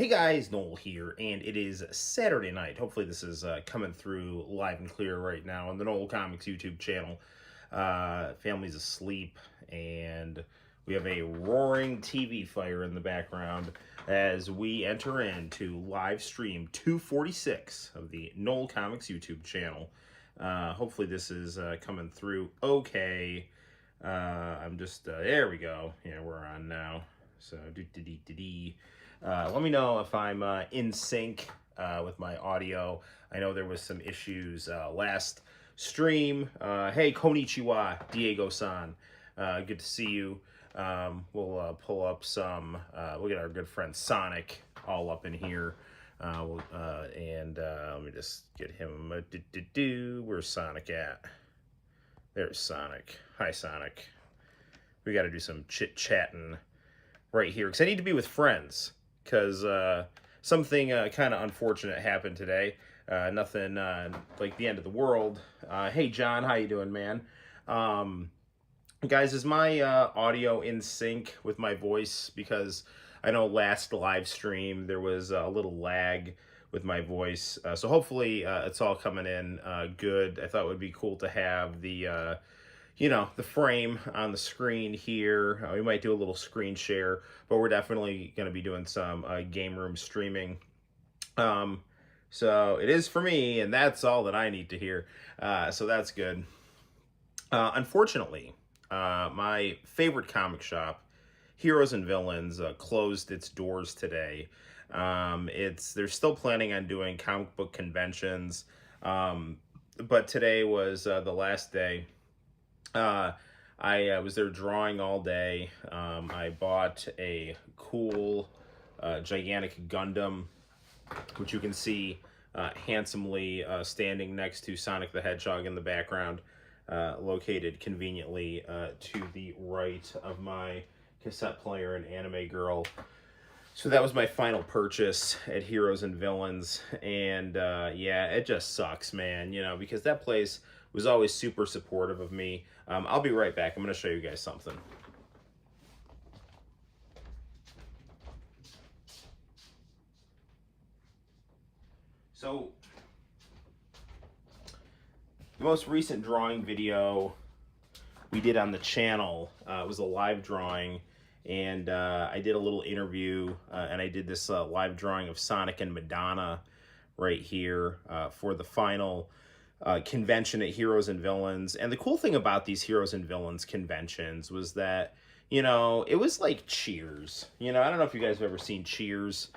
Hey guys, Noel here, and it is Saturday night. Hopefully this is coming through live and clear right now on the Noel ComiX YouTube channel. Family's asleep, and we have a roaring TV fire in the background as we enter into live stream 246 of the Noel ComiX YouTube channel. Hopefully this is coming through okay. I'm just, there we go. Yeah, we're on now. So, let me know if I'm in sync with my audio. I know there was some issues last stream. Hey, konnichiwa, Diego-san. Good to see you. We'll pull up some, we'll get our good friend Sonic all up in here. Let me just get him. Where's Sonic at? There's Sonic. Hi, Sonic. We got to do some chit-chatting right here, because I need to be with friends, because something kind of unfortunate happened today. Nothing like the end of the world. Hey, John, how you doing, man? Guys, is my audio in sync with my voice? Because I know last live stream there was a little lag with my voice. So hopefully it's all coming in good. I thought it would be cool to have the the frame on the screen here. We might do a little screen share, but we're definitely going to be doing some game room streaming. So it is for me, and that's all that I need to hear. So that's good. Unfortunately, my favorite comic shop, Heroes and Villains, closed its doors today. They're still planning on doing comic book conventions, but today was the last day. I was there drawing all day. I bought a cool gigantic Gundam, which you can see handsomely standing next to Sonic the Hedgehog in the background, located conveniently to the right of my cassette player and Anime Girl. So that was my final purchase at Heroes and Villains, and yeah, it just sucks, man, because that place was always super supportive of me. I'll be right back. I'm going to show you guys something. So, the most recent drawing video we did on the channel was a live drawing, and I did a little interview, and I did this live drawing of Sonic and Madonna right here for the final convention at Heroes and Villains. And the cool thing about these Heroes and Villains conventions was that, it was like Cheers. I don't know if you guys have ever seen Cheers.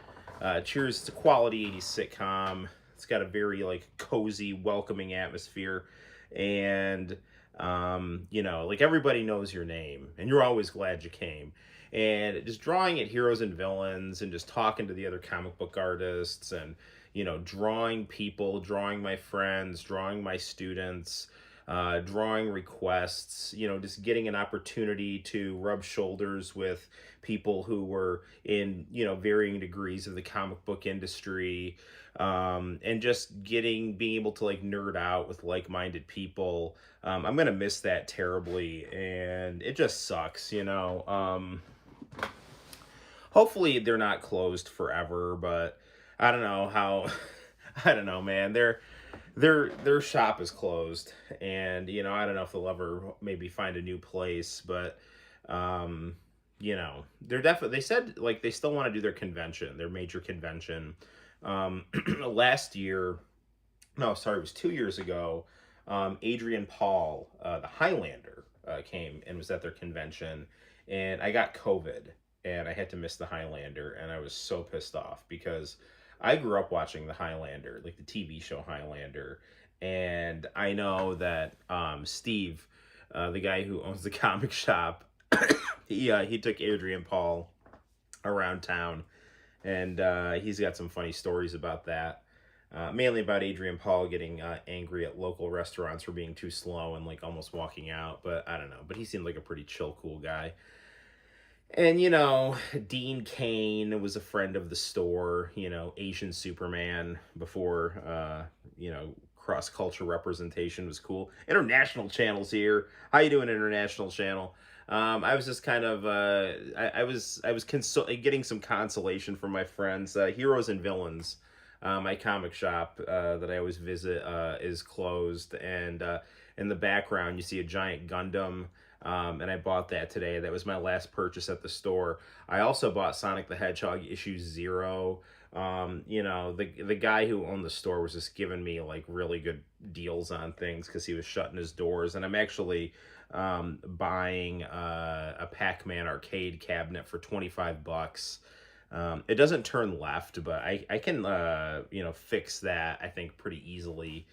Cheers, it's a quality 80s sitcom. It's got a very like cozy, welcoming atmosphere. And, like everybody knows your name and you're always glad you came. And just drawing at Heroes and Villains and just talking to the other comic book artists and, drawing people, drawing my friends, drawing my students, drawing requests, just getting an opportunity to rub shoulders with people who were in, varying degrees of the comic book industry, and just being able to like nerd out with like-minded people. I'm going to miss that terribly, and it just sucks, Hopefully they're not closed forever, but I don't know how. I don't know, man. Their shop is closed, and I don't know if they'll ever maybe find a new place, but they're definitely. They said like they still want to do their convention, their major convention. Last year, no, sorry, it was 2 years ago. Adrian Paul, the Highlander, came and was at their convention, and I got COVID. And I had to miss the Highlander, and I was so pissed off because I grew up watching the Highlander, like the TV show Highlander, and I know that Steve, the guy who owns the comic shop, he took Adrian Paul around town, and he's got some funny stories about that. Mainly about Adrian Paul getting angry at local restaurants for being too slow and like almost walking out, but I don't know. But he seemed like a pretty chill, cool guy. And, Dean Cain was a friend of the store, Asian Superman before, cross-culture representation was cool. International channel's here. How you doing, International channel? I was just kind of getting some consolation from my friends. Heroes and Villains, my comic shop that I always visit, is closed, and in the background you see a giant Gundam. And I bought that today. That was my last purchase at the store. I also bought Sonic the Hedgehog issue 0. You know, the guy who owned the store was just giving me like really good deals on things because he was shutting his doors. And I'm actually buying a Pac-Man arcade cabinet for 25 bucks. It doesn't turn left, but I can you know, fix that, I think, pretty easily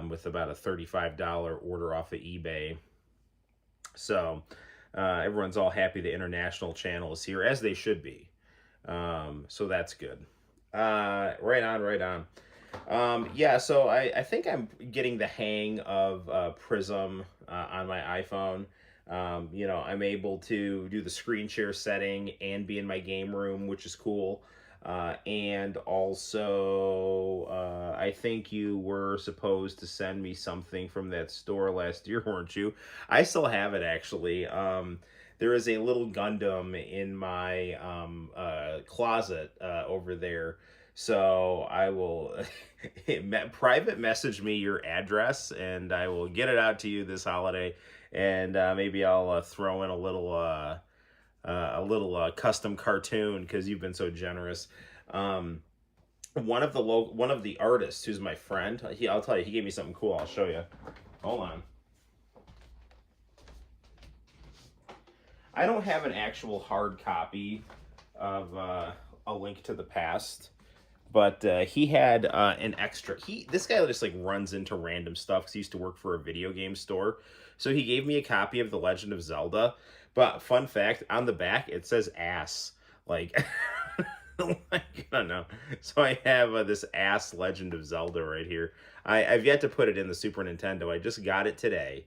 with about a $35 order off of eBay. So everyone's all happy the international channel is here, as they should be. So that's good. Right on, right on. Yeah, so I think I'm getting the hang of Prism on my iPhone. You know, I'm able to do the screen share setting and be in my game room, which is cool. And also, I think you were supposed to send me something from that store last year, weren't you? I still have it, actually. There is a little Gundam in my closet over there. So I will private message me your address, and I will get it out to you this holiday. And maybe I'll throw in a little custom cartoon because you've been so generous. One of the artists who's my friend, I'll tell you, he gave me something cool. I'll show you. Hold on. I don't have an actual hard copy of A Link to the Past, but he had an extra. This guy just like runs into random stuff because he used to work for a video game store. So he gave me a copy of The Legend of Zelda. But fun fact, on the back it says ass. Like, like, I don't know. So I have this ass Legend of Zelda right here. I've yet to put it in the Super Nintendo. I just got it today.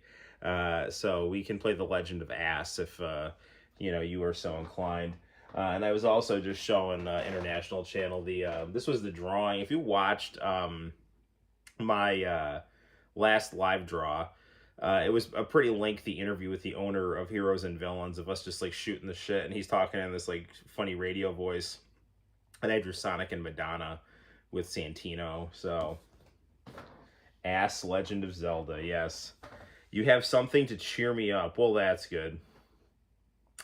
So we can play The Legend of Ass if you know, you are so inclined. And I was also just showing International Channel this was the drawing. If you watched my last live draw, it was a pretty lengthy interview with the owner of Heroes and Villains, of us just like shooting the shit, and he's talking in this like funny radio voice. And I drew Sonic and Madonna with Santino. So, ass Legend of Zelda, yes. You have something to cheer me up. Well, that's good.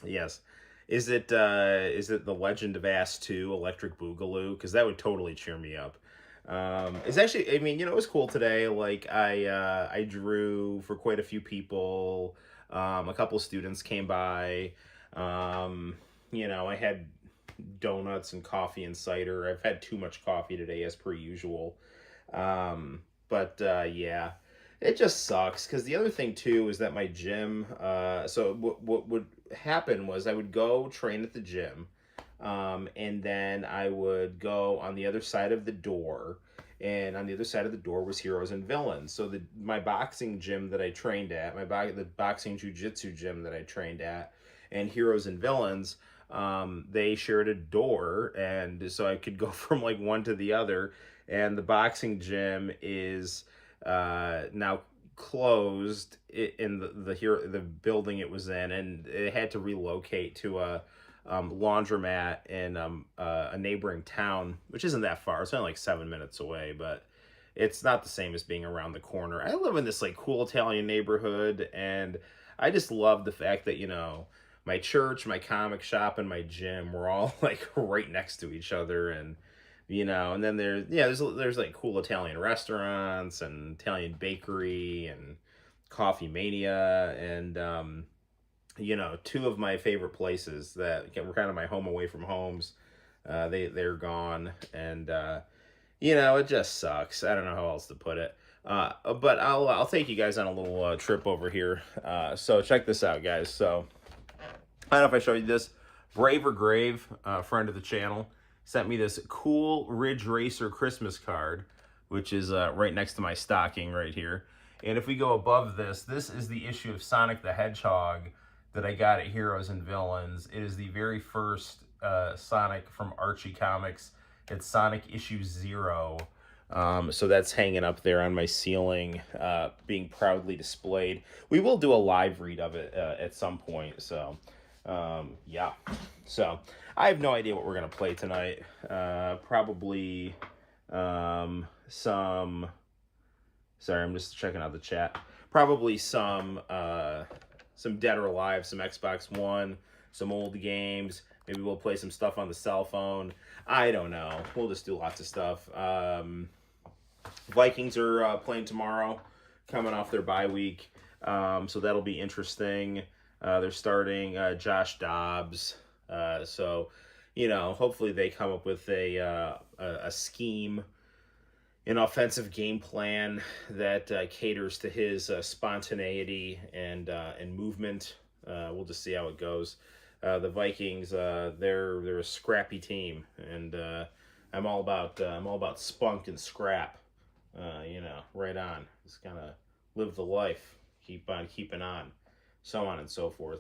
Yes. Is it The Legend of Ass 2 Electric Boogaloo? Because that would totally cheer me up. It's actually, I mean, you know, it was cool today. Like, I drew for quite a few people. A couple of students came by. You know, I had donuts and coffee and cider. I've had too much coffee today, as per usual. But yeah, it just sucks. Because the other thing, too, is that my gym, so what would happen was I would go train at the gym. And then I would go on the other side of the door, and on the other side of the door was Heroes and Villains. So my boxing gym that I trained at, the boxing jiu-jitsu gym that I trained at, and Heroes and Villains, they shared a door, and so I could go from like one to the other. And the boxing gym is now closed in the building it was in, and it had to relocate to a laundromat in a neighboring town, which isn't that far. It's only like 7 minutes away, but it's not the same as being around the corner. I live in this like cool Italian neighborhood, and I just love the fact that, you know, my church, my comic shop, and my gym were all like right next to each other. And you know, and then there's like cool Italian restaurants and Italian bakery and Coffee Mania, and you know, two of my favorite places that were kind of my home away from homes, they're gone. And you know, it just sucks. I don't know how else to put it. But I'll take you guys on a little trip over here. So check this out, guys. So I don't know if I showed you this. Brave or Grave, friend of the channel, sent me this cool Ridge Racer Christmas card, which is right next to my stocking right here. And if we go above this, this is the issue of Sonic the Hedgehog that I got at Heroes and Villains. It is the very first Sonic from Archie Comics. It's Sonic issue 0. So that's hanging up there on my ceiling, being proudly displayed. We will do a live read of it at some point. So, yeah. So I have no idea what we're gonna play tonight. Probably some. Sorry, I'm just checking out the chat. Probably some Dead or Alive, some Xbox One, some old games. Maybe we'll play some stuff on the cell phone. I don't know. We'll just do lots of stuff. Vikings are playing tomorrow, coming off their bye week, so that'll be interesting. They're starting Josh Dobbs, so hopefully they come up with a scheme, an offensive game plan that caters to his spontaneity and movement. We'll just see how it goes. The Vikings, they're a scrappy team, and I'm all about spunk and scrap. Right on. Just gotta live the life, keep on keeping on, so on and so forth.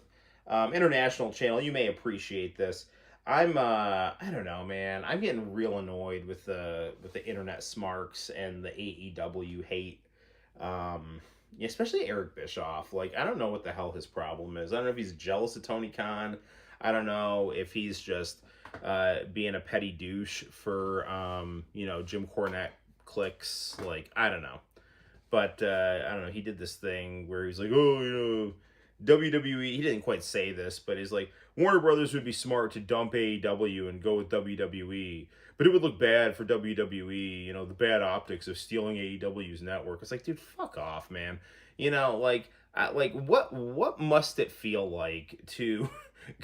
International channel, you may appreciate this. I don't know, man. I'm getting real annoyed with the internet smarks and the AEW hate. Especially Eric Bischoff. Like, I don't know what the hell his problem is. I don't know if he's jealous of Tony Khan. I don't know if he's just being a petty douche for Jim Cornette clicks. Like, I don't know. But I don't know. He did this thing where he's like, oh, WWE. He didn't quite say this, but he's like, Warner Brothers would be smart to dump AEW and go with WWE, but it would look bad for WWE. The bad optics of stealing AEW's network. It's like, dude, fuck off, man. What must it feel like to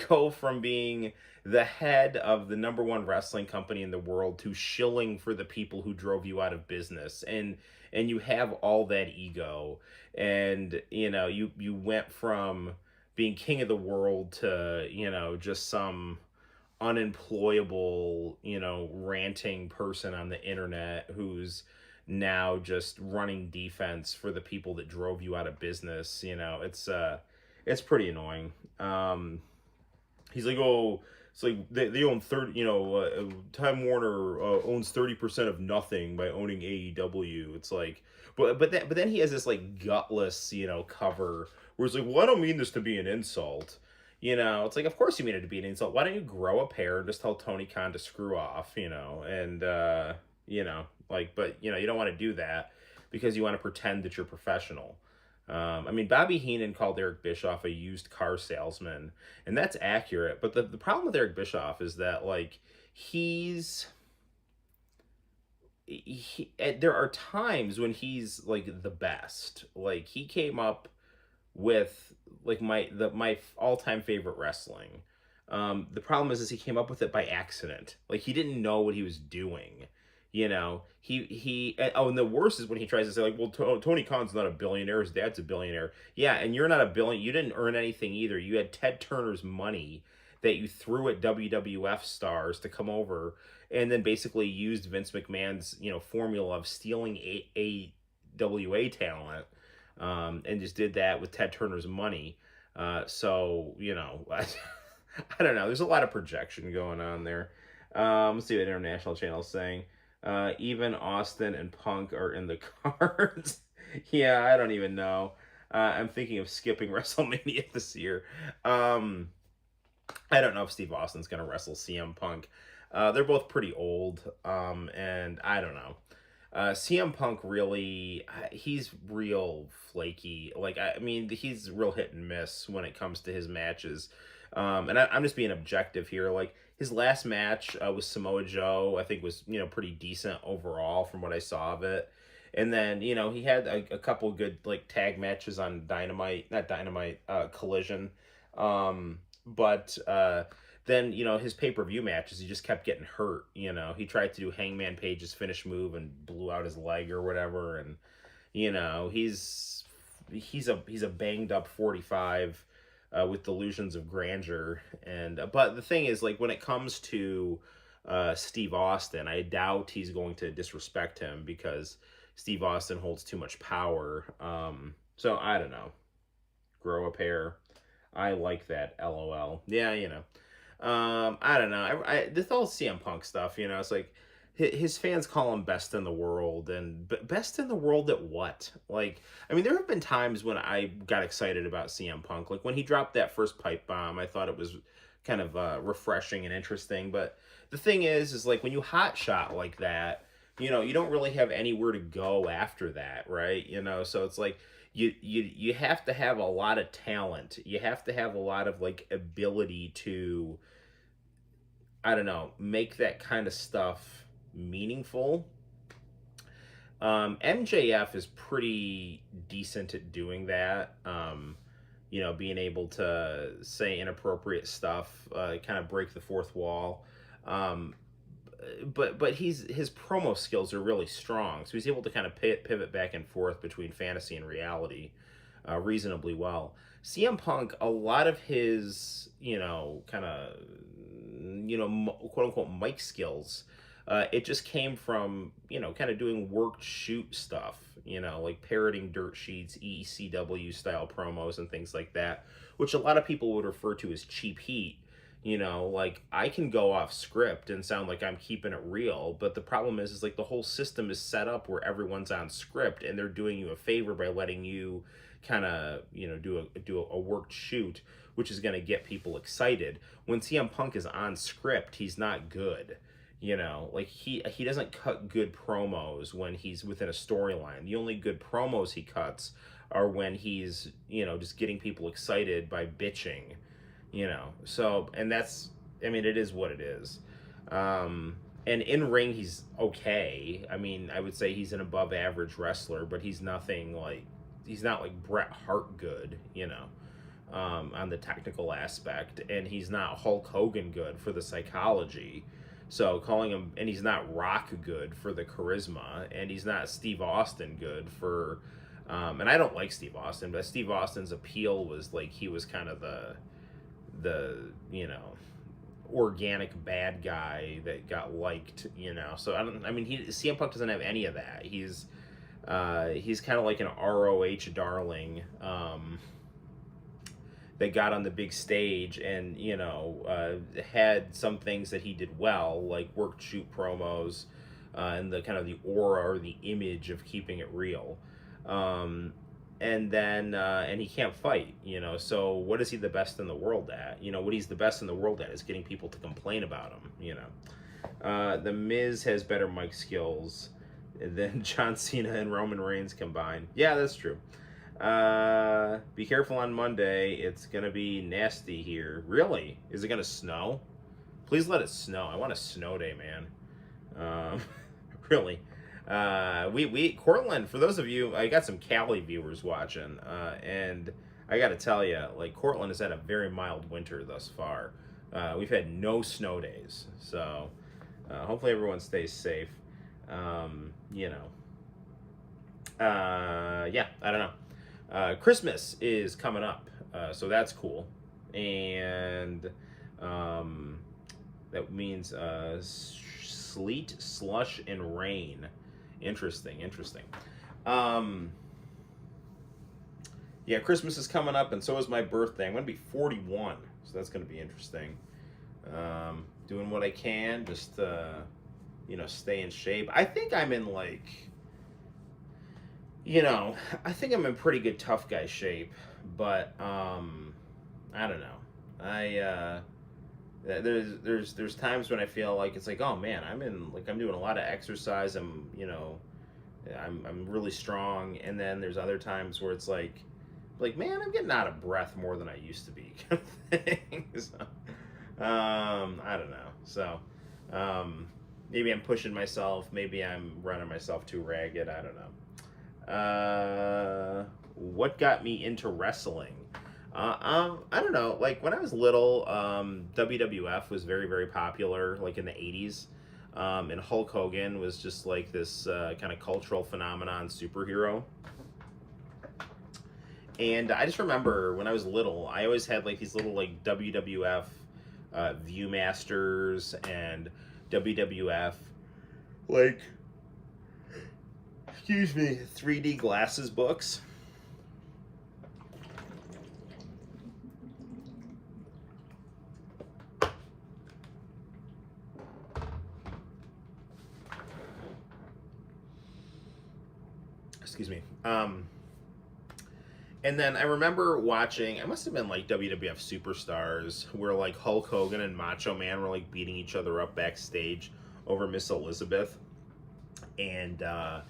go from being the head of the number one wrestling company in the world to shilling for the people who drove you out of business, and you have all that ego, and you went from being king of the world to just some unemployable ranting person on the internet who's now just running defense for the people that drove you out of business. It's pretty annoying. He's like, oh, it's like they own 30. Time Warner owns 30% of nothing by owning AEW. It's like, but then he has this like gutless cover where it's like, well, I don't mean this to be an insult. It's like, of course you mean it to be an insult. Why don't you grow a pair and just tell Tony Khan to screw off? And but you don't want to do that because you want to pretend that you're professional. Bobby Heenan called Eric Bischoff a used car salesman, and that's accurate. But the problem with Eric Bischoff is that, like, there are times when he's, like, the best. Like, he came up with, like, my all-time favorite wrestling. The problem is he came up with it by accident. Like, he didn't know what he was doing. And the worst is when he tries to say, like, well, Tony Khan's not a billionaire, his dad's a billionaire. Yeah, and you're not a billionaire. You didn't earn anything either. You had Ted Turner's money that you threw at WWF stars to come over, and then basically used Vince McMahon's formula of stealing AWA talent, and just did that with Ted Turner's money. So I don't know. There's a lot of projection going on there. Let's see what International Channel is saying. Even Austin and Punk are in the cards. Yeah, I don't even know. I'm thinking of skipping WrestleMania this year. I don't know if Steve Austin's going to wrestle CM Punk. They're both pretty old, and I don't know. CM Punk really, he's real flaky. Like, he's real hit and miss when it comes to his matches. And I'm just being objective here. Like, his last match with Samoa Joe, I think was, pretty decent overall from what I saw of it. And then, he had a couple good, like, tag matches on Collision. But then, his pay-per-view matches, he just kept getting hurt. He tried to do Hangman Page's finish move and blew out his leg or whatever. And, he's a banged up 45 with delusions of grandeur. And but the thing is, like, when it comes to Steve Austin, I doubt he's going to disrespect him because Steve Austin holds too much power. So I don't know. Grow a pair. I like that. LOL. Yeah, I don't know. This all CM Punk stuff, it's like his fans call him best in the world, and best in the world at what? Like, I mean, there have been times when I got excited about CM Punk, like when he dropped that first pipe bomb. I thought it was kind of refreshing and interesting. But the thing is like when you hot shot like that, you know, you don't really have anywhere to go after that, right? You know, so it's like you have to have a lot of talent. You have to have a lot of like ability to, I don't know, make that kind of stuff meaningful. MJF is pretty decent at doing that. You know, being able to say inappropriate stuff, kind of break the fourth wall. Um, but his promo skills are really strong, so he's able to kind of pivot back and forth between fantasy and reality reasonably well. CM Punk, a lot of his, you know, kind of, you know, quote unquote mic skills, it just came from, you know, kind of doing worked shoot stuff, you know, like parroting dirt sheets, ECW style promos and things like that, which a lot of people would refer to as cheap heat. You know, like I can go off script and sound like I'm keeping it real, but the problem is like the whole system is set up where everyone's on script and they're doing you a favor by letting you kind of, you know, do a worked shoot, which is going to get people excited. When CM Punk is on script, he's not good. You know, like he doesn't cut good promos when he's within a storyline. The only good promos he cuts are when he's, you know, just getting people excited by bitching, you know. So, and that's, I mean, it is what it is. And in ring, he's okay. I mean, I would say he's an above average wrestler, but he's nothing like, he's not like Bret Hart good, you know, on the technical aspect. And he's not Hulk Hogan good for the psychology. So calling him, and he's not Rock good for the charisma, and he's not Steve Austin good for, and I don't like Steve Austin, but Steve Austin's appeal was like he was kind of the you know, organic bad guy that got liked, you know. So I mean, CM Punk doesn't have any of that. He's kind of like an ROH darling, that got on the big stage and, you know, had some things that he did well, like worked shoot promos, and the kind of the aura or the image of keeping it real. And then, and he can't fight, you know, so what is he the best in the world at? You know, what he's the best in the world at is getting people to complain about him, you know. The Miz has better mic skills than John Cena and Roman Reigns combined. Yeah, that's true. Be careful on Monday. It's gonna be nasty here. Really? Is it gonna snow? Please let it snow. I want a snow day, man. Really. We Cortland, for those of you, I got some Cali viewers watching, and I gotta tell you, like, Cortland has had a very mild winter thus far. We've had no snow days, so hopefully everyone stays safe. You know. Yeah, I don't know. Christmas is coming up, so that's cool, and that means sleet, slush, and rain. Interesting. Yeah, Christmas is coming up, and so is my birthday. I'm gonna be 41, so that's gonna be interesting. Doing what I can, just you know, stay in shape. I think I'm in like, you know, I think I'm in pretty good tough guy shape, but I don't know. There's times when I feel like it's like, oh man, I'm doing a lot of exercise. I'm, you know, I'm really strong, and then there's other times where it's like man, I'm getting out of breath more than I used to be, kind of thing. So, I don't know. So, maybe I'm pushing myself. Maybe I'm running myself too ragged. I don't know. What got me into wrestling? I don't know. Like when I was little, WWF was very, very popular, like in the 80s. And Hulk Hogan was just like this kind of cultural phenomenon superhero. And I just remember when I was little, I always had like these little like WWF Viewmasters and WWF like, excuse me, 3D glasses books. Excuse me. And then I remember watching, I must have been like WWF Superstars, where like Hulk Hogan and Macho Man were like beating each other up backstage over Miss Elizabeth. And I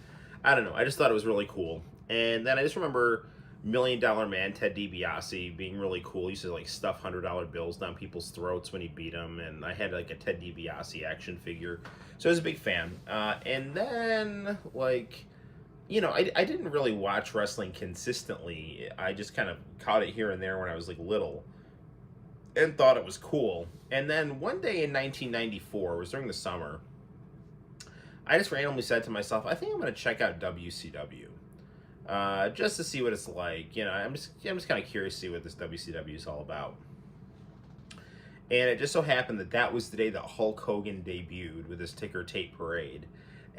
don't know, I just thought it was really cool. And then I just remember Million Dollar Man Ted DiBiase being really cool. He used to like stuff $100 bills down people's throats when he beat them. And I had like a Ted DiBiase action figure. So I was a big fan. And then like, you know, I didn't really watch wrestling consistently. I just kind of caught it here and there when I was like little and thought it was cool. And then one day in 1994, it was during the summer, I just randomly said to myself, I think I'm going to check out WCW. Just to see what it's like. You know, I'm just kind of curious to see what this WCW is all about. And it just so happened that that was the day that Hulk Hogan debuted with his ticker tape parade.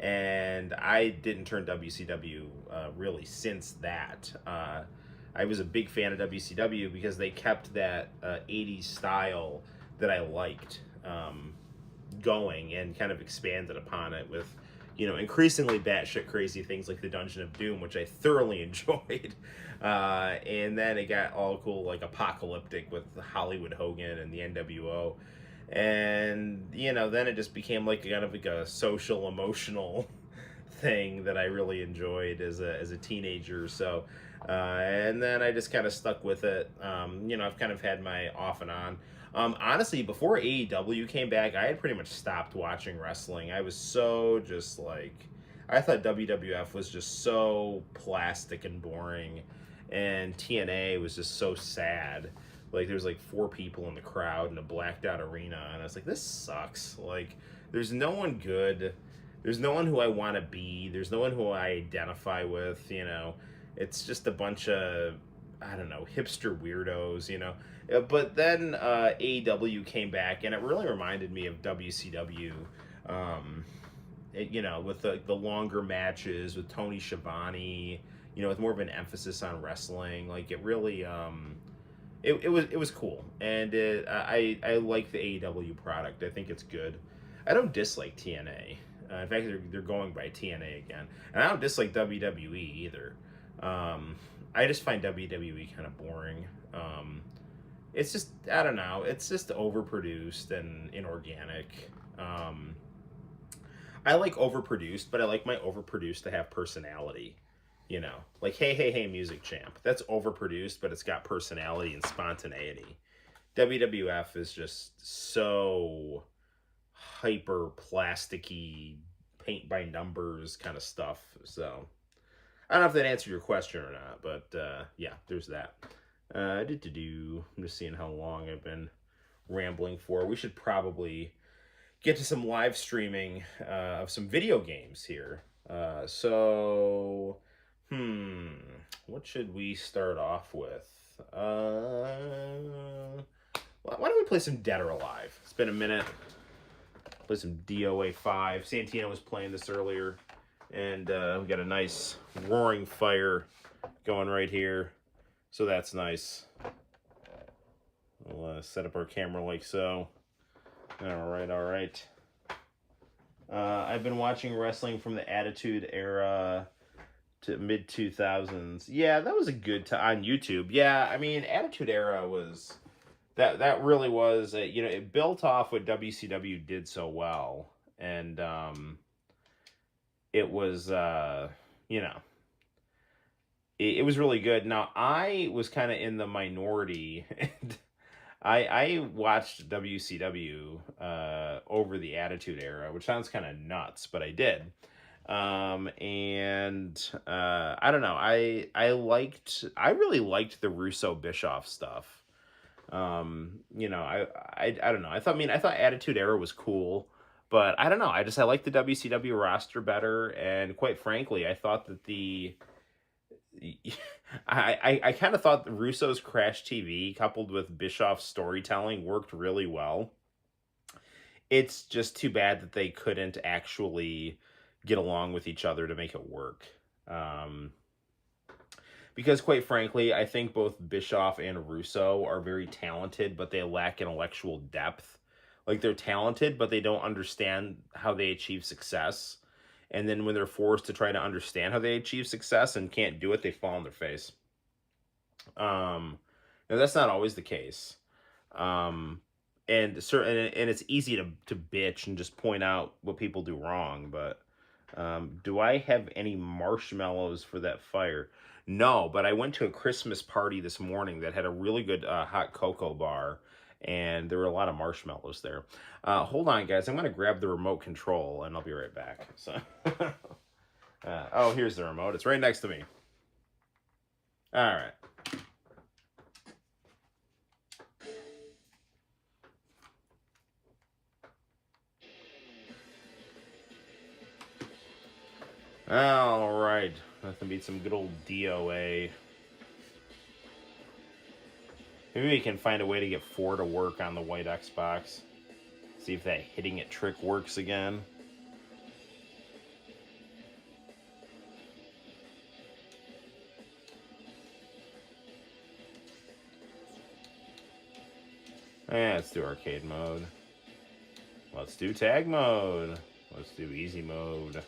And I didn't turn WCW really since that. I was a big fan of WCW because they kept that 80s style that I liked going and kind of expanded upon it with, you know, increasingly batshit crazy things like the Dungeon of Doom, which I thoroughly enjoyed. And then it got all cool, like apocalyptic with Hollywood Hogan and the NWO. And, you know, then it just became like kind of like a social, emotional thing that I really enjoyed as a teenager. So, and then I just kind of stuck with it. You know, I've kind of had my off and on. Honestly, before AEW came back, I had pretty much stopped watching wrestling. I was so just like, I thought WWF was just so plastic and boring, and TNA was just so sad. Like, there's like 4 people in the crowd in a blacked out arena, and I was like, this sucks. Like, there's no one good. There's no one who I want to be. There's no one who I identify with, you know. It's just a bunch of, I don't know, hipster weirdos, you know. But then AEW came back, and it really reminded me of WCW, you know, with the longer matches, with Tony Schiavone, you know, with more of an emphasis on wrestling. Like, it really, it was cool. And I like the AEW product. I think it's good. I don't dislike TNA. In fact, they're going by TNA again. And I don't dislike WWE either. I just find WWE kind of boring. It's just, I don't know, it's just overproduced and inorganic. I like overproduced, but I like my overproduced to have personality. You know, like, hey, hey, hey, Music Champ. That's overproduced, but it's got personality and spontaneity. WWF is just so hyper plasticky, paint by numbers kind of stuff. So I don't know if that answered your question or not, but yeah, there's that. I'm just seeing how long I've been rambling for. We should probably get to some live streaming of some video games here. What should we start off with? Why don't we play some Dead or Alive? It's been a minute. Play some DOA 5. Santino was playing this earlier. And we got a nice roaring fire going right here. So that's nice. We'll set up our camera like so. Alright, alright. I've been watching wrestling from the Attitude Era to mid-2000s. Yeah, that was a good time on YouTube. Yeah, I mean, Attitude Era was... That really was... you know, it built off what WCW did so well. And, it was, you know... It was really good. Now, I was kind of in the minority, and I watched WCW over the Attitude Era, which sounds kind of nuts, but I did. I don't know. I really liked the Russo Bischoff stuff. You know, I don't know. I thought Attitude Era was cool, but I don't know. I liked the WCW roster better, and quite frankly, I thought that I kind of thought the Russo's Crash TV coupled with Bischoff's storytelling worked really well. It's just too bad that they couldn't actually get along with each other to make it work. Because quite frankly, I think both Bischoff and Russo are very talented, but they lack intellectual depth. Like, they're talented, but they don't understand how they achieve success. and then when they're forced to try to understand how they achieve success and can't do it, they fall on their face. Now that's not always the case. And it's easy to bitch and just point out what people do wrong, but do I have any marshmallows for that fire? No, but I went to a Christmas party this morning that had a really good hot cocoa bar, and there were a lot of marshmallows there. Hold on, guys. I'm going to grab the remote control, and I'll be right back. So, oh, here's the remote. It's right next to me. All right. All right. Nothing beats some good old DOA. Maybe we can find a way to get 4 to work on the white Xbox. See if that hitting it trick works again. Let's do arcade mode. Let's do tag mode. Let's do easy mode.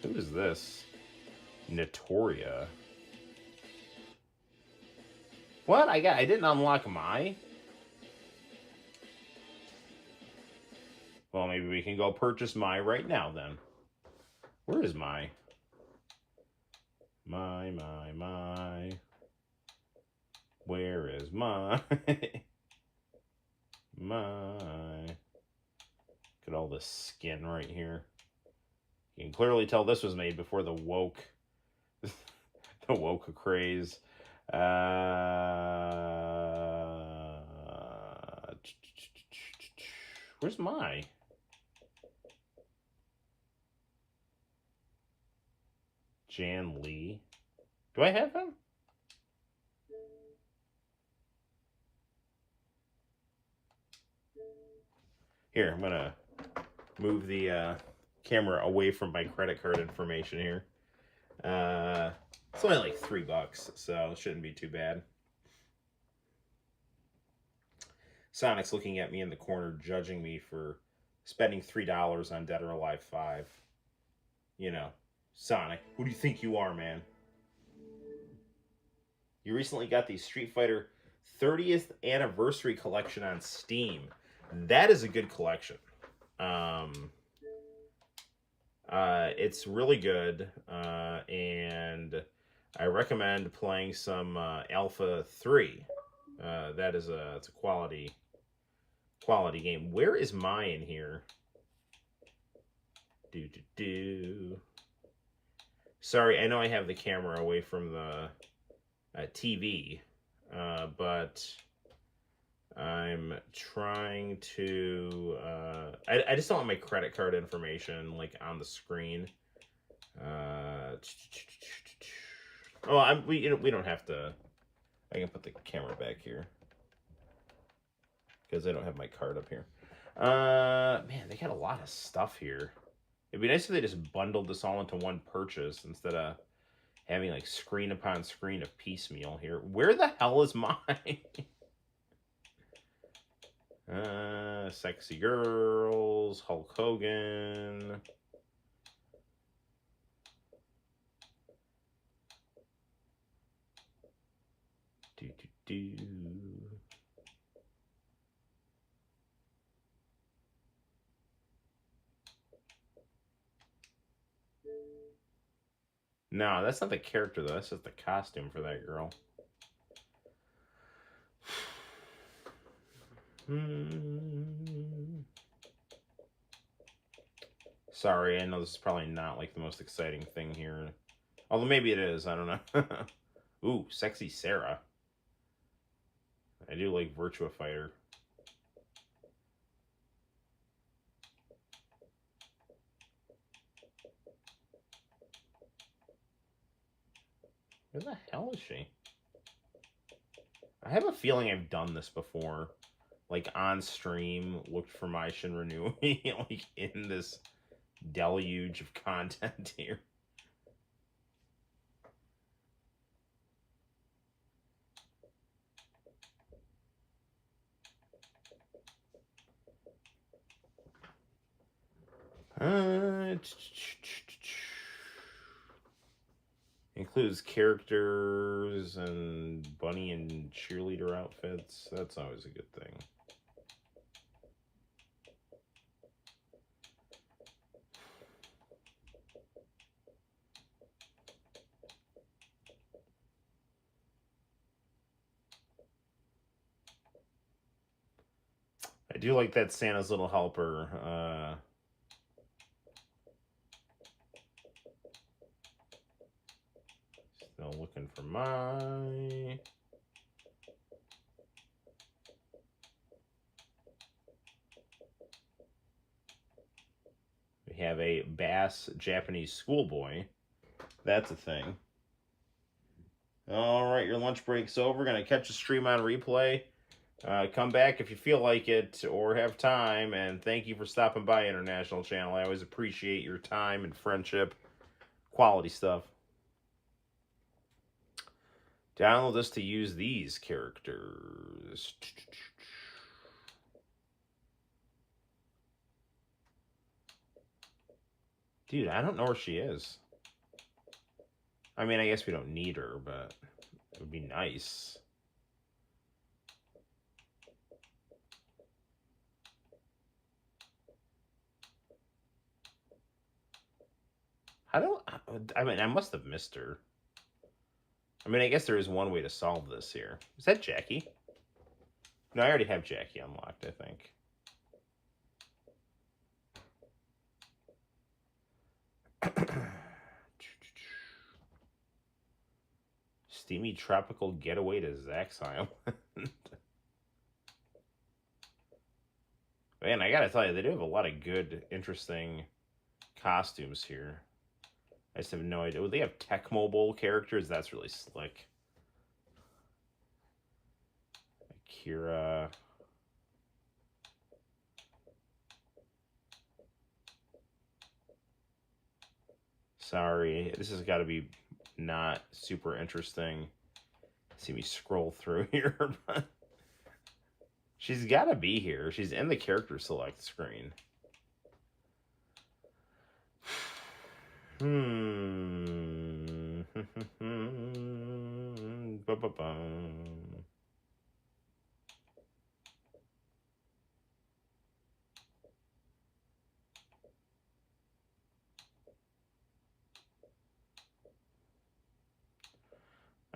Who is this? Notoria. What? I didn't unlock my? Well, maybe we can go purchase my right now then. Where is my? My. Where is my? My. Look at all this skin right here. You can clearly tell this was made before the woke, the woke craze. Where's my? Jan Lee. Do I have him? Here, I'm gonna move the camera away from my credit card information here. It's only like $3, so it shouldn't be too bad. Sonic's looking at me in the corner, judging me for spending $3 on Dead or Alive 5. You know, Sonic, who do you think you are, man? You recently got the Street Fighter 30th Anniversary Collection on Steam. That is a good collection. It's really good, and I recommend playing some Alpha 3. It's a quality game. Where is my in here? Sorry, I know I have the camera away from the TV, but I'm trying to. I just don't want my credit card information like on the screen. We don't have to. I can put the camera back here because I don't have my card up here. Man, they got a lot of stuff here. It'd be nice if they just bundled this all into one purchase instead of having like screen upon screen of piecemeal here. Where the hell is mine? Sexy Girls, Hulk Hogan. No, that's not the character though. That's just the costume for that girl. Sorry, I know this is probably not like the most exciting thing here. Although maybe it is, I don't know. Ooh, Sexy Sarah. I do like Virtua Fighter. Where the hell is she? I have a feeling I've done this before. Like on stream, looked for my Shinranui, like in this deluge of content here. Includes characters and bunny and cheerleader outfits. That's always a good thing. I do like that Santa's Little Helper. Still looking for my... We have a Bass Japanese schoolboy. That's a thing. All right, your lunch break's over. Going to catch a stream on replay. Come back if you feel like it or have time. And thank you for stopping by, International Channel. I always appreciate your time and friendship. Quality stuff. Download this to use these characters. Dude, I don't know where she is. I mean, I guess we don't need her, but it would be nice. I mean, I must have missed her. I mean, I guess there is one way to solve this here. Is that Jackie? No, I already have Jackie unlocked, I think. Steamy tropical getaway to Zach's Island. Man, I gotta tell you, they do have a lot of good, interesting costumes here. I just have no idea. Oh, they have Tech Mobile characters. That's really slick. Akira. Sorry, this has got to be not super interesting. See me scroll through here, but she's got to be here. She's in the character select screen.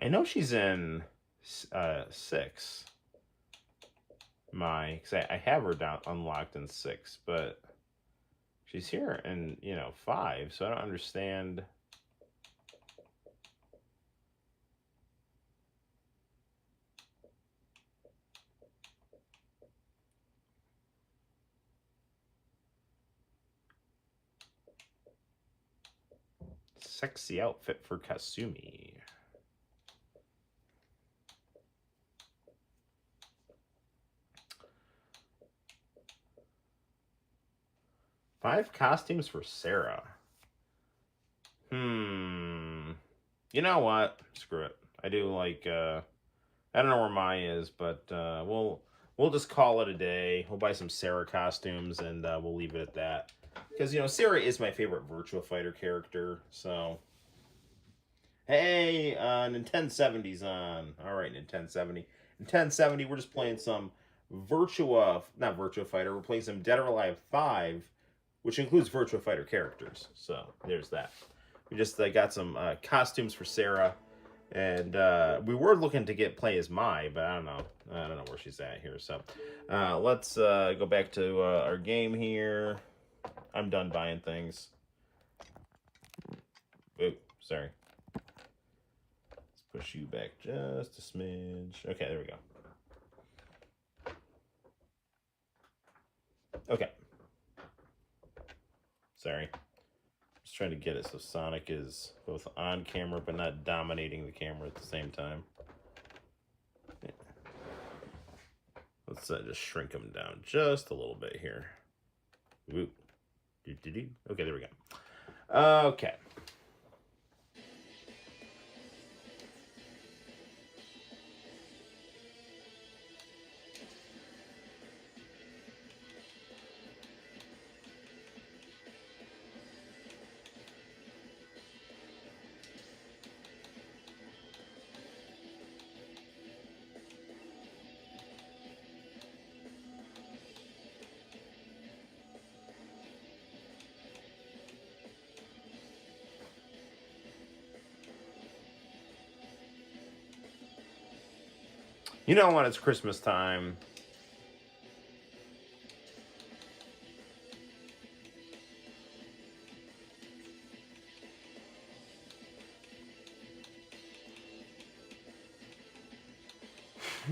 I know she's in 6. Because I have her down unlocked in 6, but she's here in 5, so I don't understand. Sexy outfit for Kasumi. Five costumes for Sarah. You know what? Screw it. I do like, I don't know where Mai is, but we'll just call it a day. We'll buy some Sarah costumes, and we'll leave it at that. Because, Sarah is my favorite Virtua Fighter character, so... Hey, Nintendo 70's on. Alright, Nintendo 70. Nintendo 70, we're just playing some not Virtua Fighter, we're playing some Dead or Alive 5, which includes Virtua Fighter characters. So, there's that. We just got some costumes for Sarah, and we were looking to play as Mai, but I don't know where she's at here. So, let's go back to our game here. I'm done buying things. Ooh, sorry. Let's push you back just a smidge. Okay, there we go. Okay. Sorry. Just trying to get it so Sonic is both on camera but not dominating the camera at the same time. Yeah. Let's just shrink him down just a little bit here. Whoop. Okay, there we go. Okay. You know when it's Christmas time.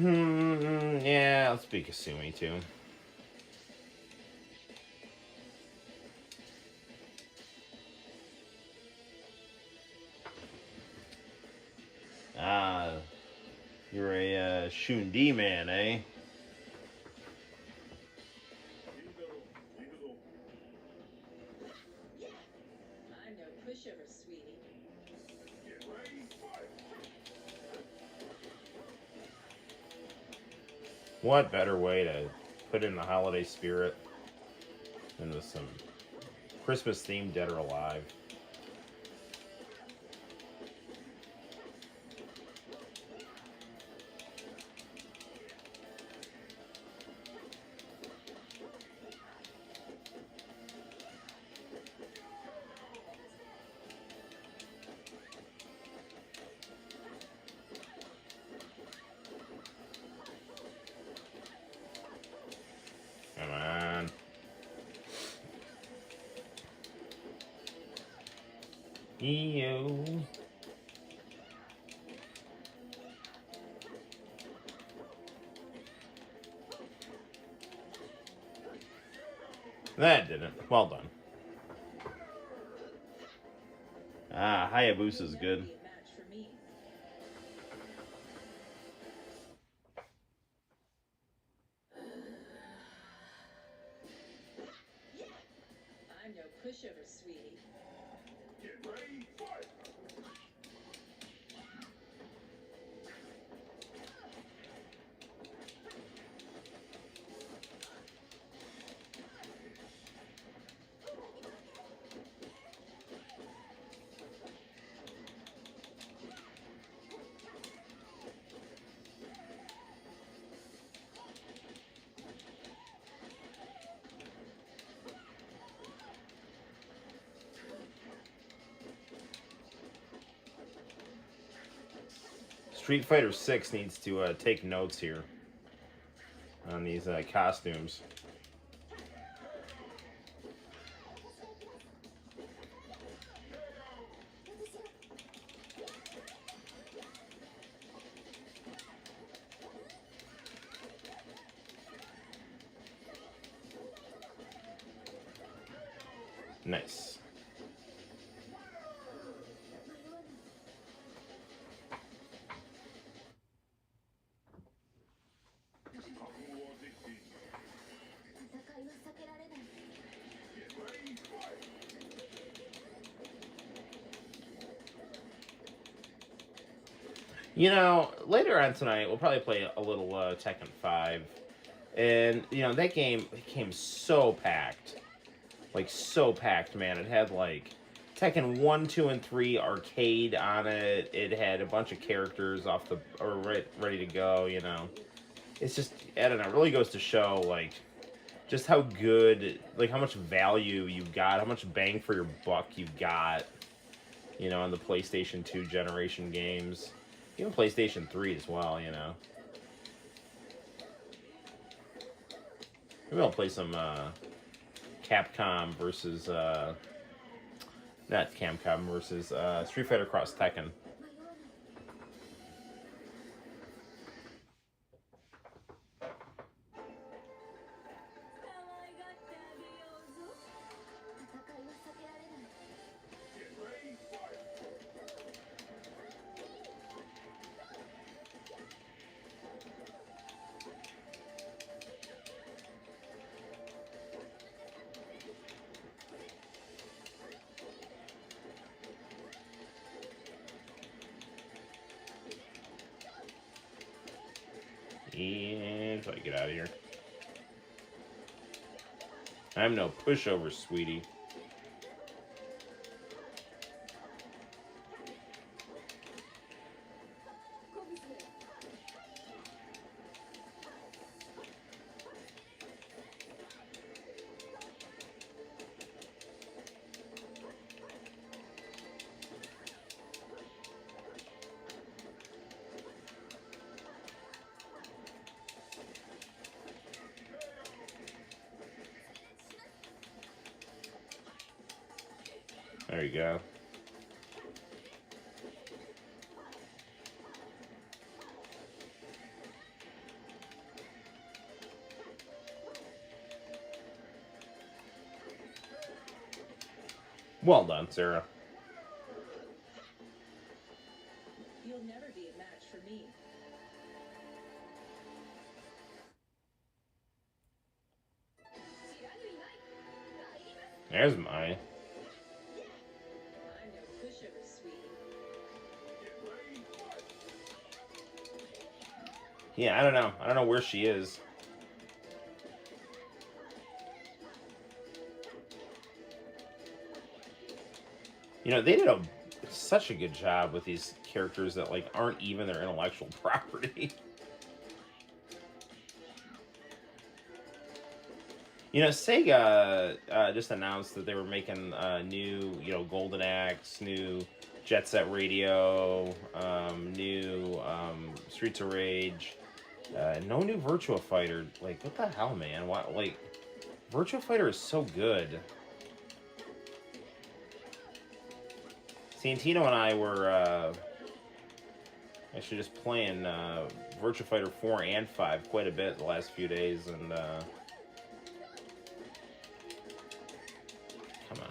Yeah, let's be Kasumi too. Ah, you're a Shundi man, eh? I'm no pushover, sweetie. What better way to put in the holiday spirit than with some Christmas themed Dead or Alive? Come on. EO. That didn't. Well done. Ah, Hayabusa's good. Be a match for me. I'm no pushover, sweetie. Street Fighter 6 needs to take notes here on these costumes. Nice. You know, later on tonight, we'll probably play a little Tekken 5. And, you know, that game came so packed. Like, so packed, man. It had, like, Tekken 1, 2, and 3 arcade on it. It had a bunch of characters ready to go, you know. It's just, I don't know, it really goes to show, like, just how good, like, how much value you got, how much bang for your buck you got, you know, on the PlayStation 2 generation games. Even PlayStation 3 as well, you know. Maybe I'll play some Capcom versus not Capcom versus Street Fighter Cross Tekken. And so I get out of here. I'm no pushover, sweetie. There you go. Well done, Sarah. You'll never be a match for me. There's mine. I'm no pushover, sweetie. Yeah, I don't know. I don't know where she is. You know, they did such a good job with these characters that like aren't even their intellectual property. You know, Sega just announced that they were making new, you know, Golden Axe, new Jet Set Radio, new Streets of Rage, no new Virtua Fighter. Like, what the hell, man? Why, like, Virtua Fighter is so good. Santino and I were actually just playing Virtua Fighter 4 and 5 quite a bit the last few days, and come on.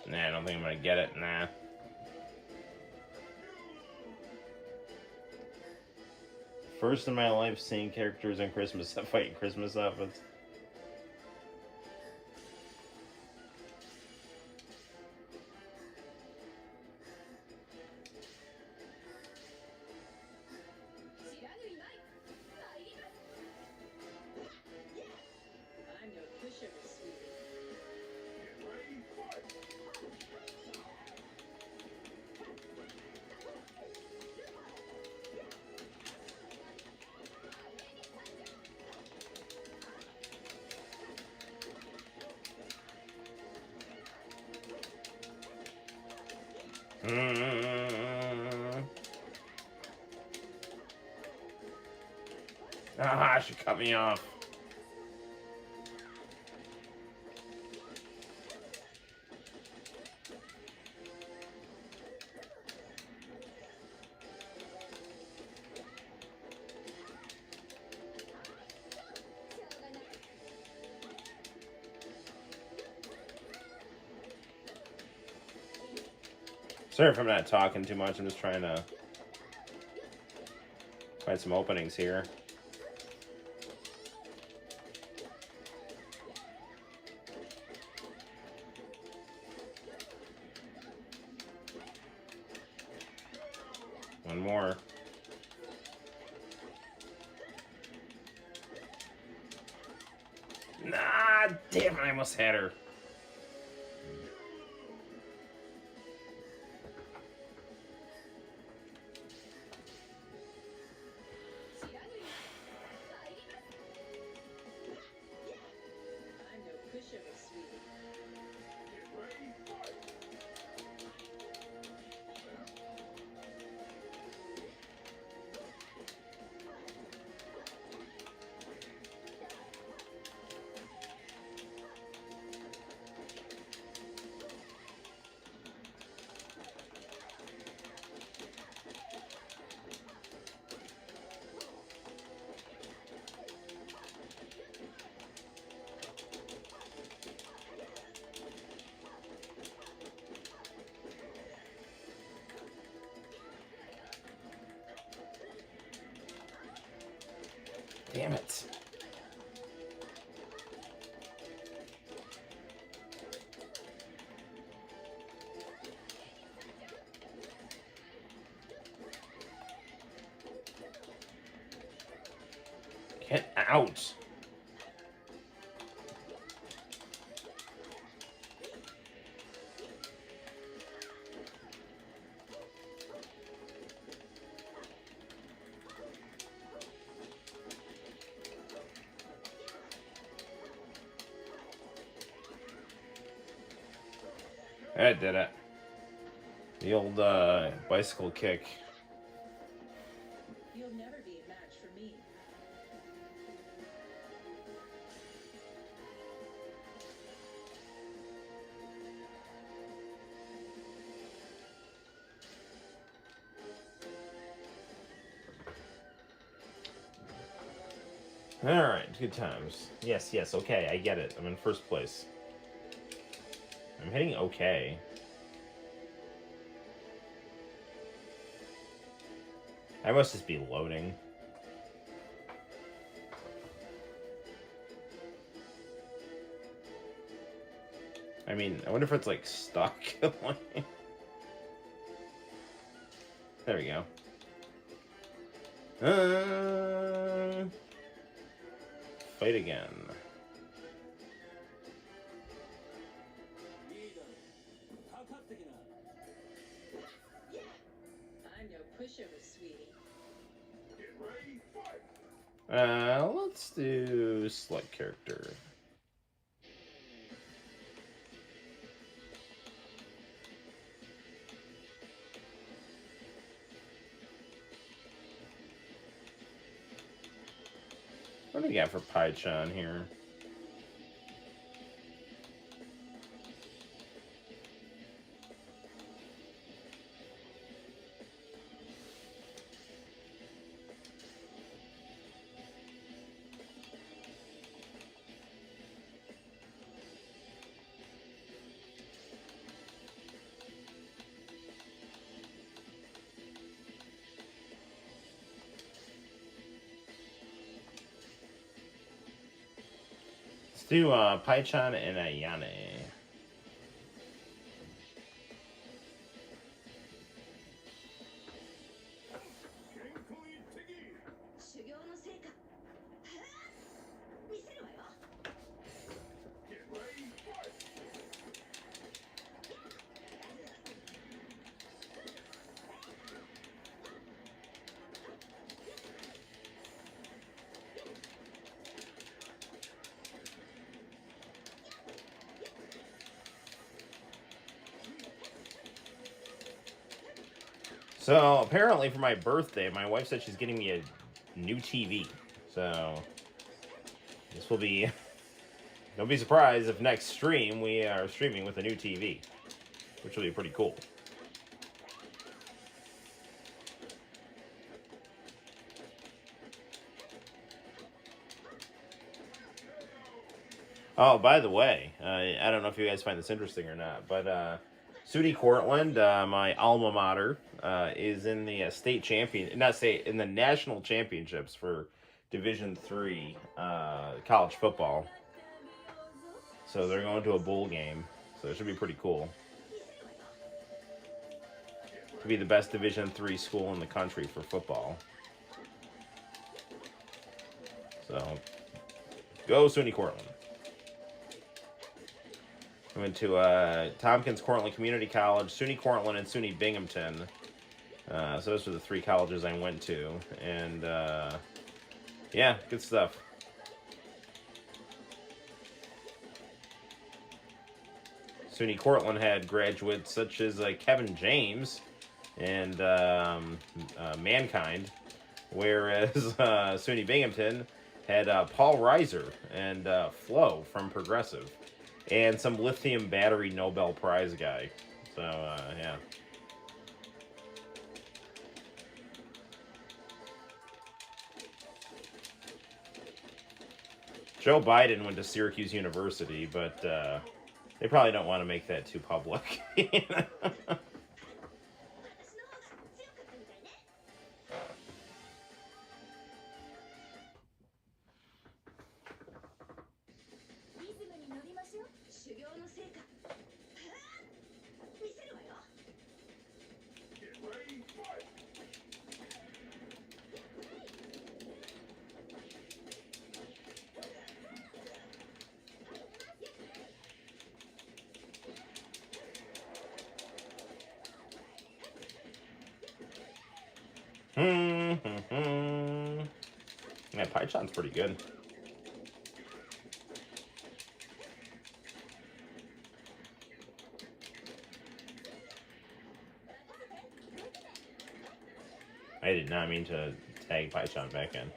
Nah, I don't think I'm gonna get it. Nah. First in my life seeing characters in Christmas fighting Christmas outfits. I'm no pushover, sweetie. Ah, she cut me off. Sorry if I'm not talking too much. I'm just trying to find some openings here. One more. Nah, damn, I almost had her. I'm no pushover, sweetie. Damn it. Get out. That did it. The old bicycle kick. You'll never be a match for me. Alright, good times. Yes, yes, okay, I get it. I'm in first place. I'm hitting okay. I must just be loading. I mean, I wonder if it's like stuck. There we go. Fight again. I'm no pushover, sweetie. Let's do select character. What do we got for Pai-chan here? Let's do Pai-chan and Ayane. So apparently for my birthday, my wife said she's getting me a new TV. So this will be, don't be surprised if next stream we are streaming with a new TV, which will be pretty cool. Oh, by the way, I don't know if you guys find this interesting or not, but SUNY Cortland, my alma mater, is in the in the national championships for Division III college football. So they're going to a bowl game, so it should be pretty cool. To be the best Division III school in the country for football. So, go SUNY Cortland. I went to Tompkins Cortland Community College, SUNY Cortland, and SUNY Binghamton. So those were the three colleges I went to. And, yeah, good stuff. SUNY Cortland had graduates such as Kevin James and Mankind, whereas SUNY Binghamton had Paul Reiser and Flo from Progressive. And some lithium battery Nobel Prize guy. So, yeah. Joe Biden went to Syracuse University, but they probably don't want to make that too public. Yeah, Pai-chan's pretty good. I did not mean to tag Python back in.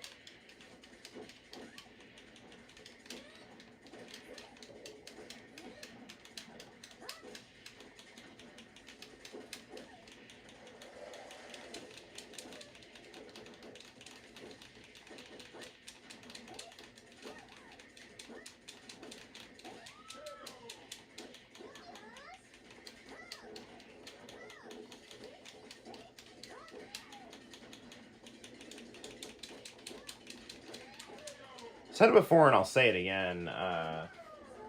Said it before and I'll say it again.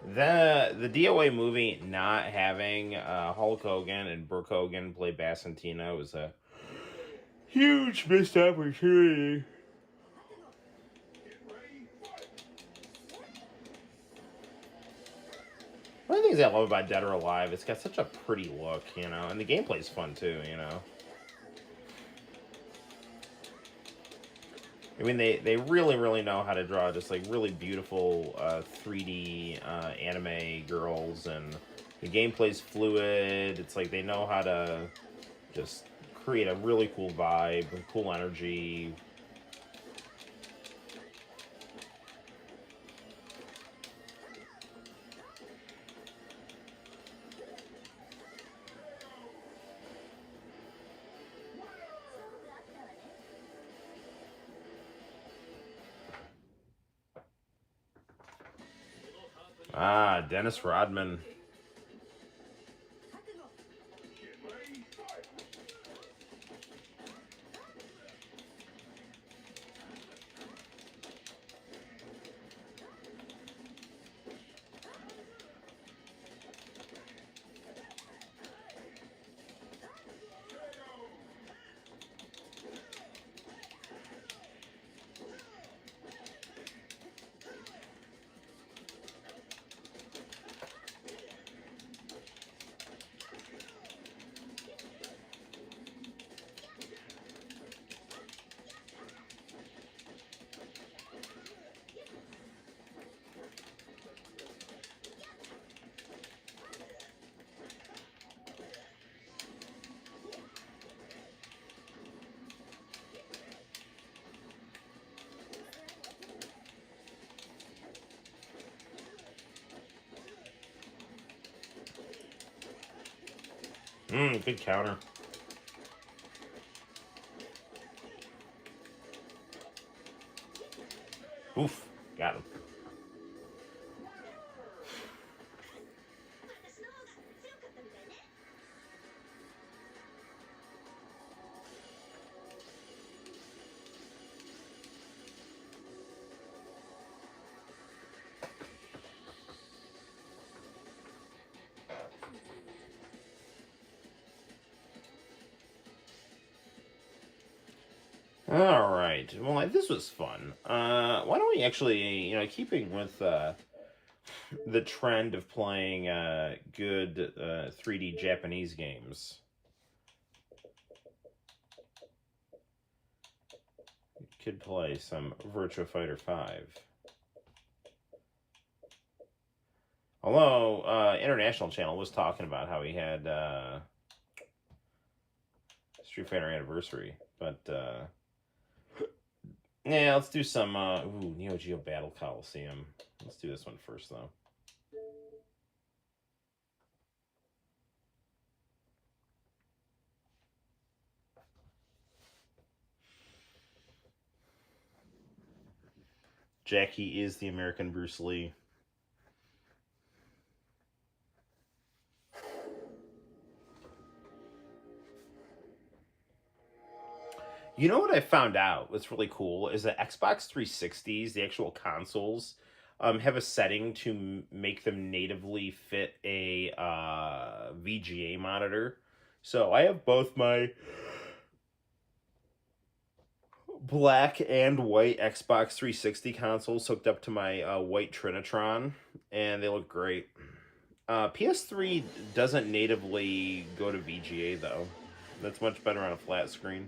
The DOA movie not having Hulk Hogan and Brooke Hogan play Bass and Tina was a huge missed opportunity. One of the things I love about Dead or Alive, it's got such a pretty look, you know, and the gameplay's fun too, you know. I mean, they really know how to draw just like really beautiful 3D anime girls, and the gameplay's fluid. It's like they know how to just create a really cool vibe and cool energy. Ah, Dennis Rodman. Good counter. Oof, got him. All right. Well, this was fun. Why don't we actually, you know, keeping with the trend of playing good 3D Japanese games, could play some Virtua Fighter 5. Although International Channel was talking about how he had Street Fighter Anniversary, but yeah, let's do some Neo Geo Battle Coliseum. Let's do this one first, though. Jackie is the American Bruce Lee. You know what I found out? What's really cool is that Xbox 360s, the actual consoles, have a setting to make them natively fit a VGA monitor. So I have both my black and white Xbox 360 consoles hooked up to my white Trinitron, and they look great. PS3 doesn't natively go to VGA, though. That's much better on a flat screen.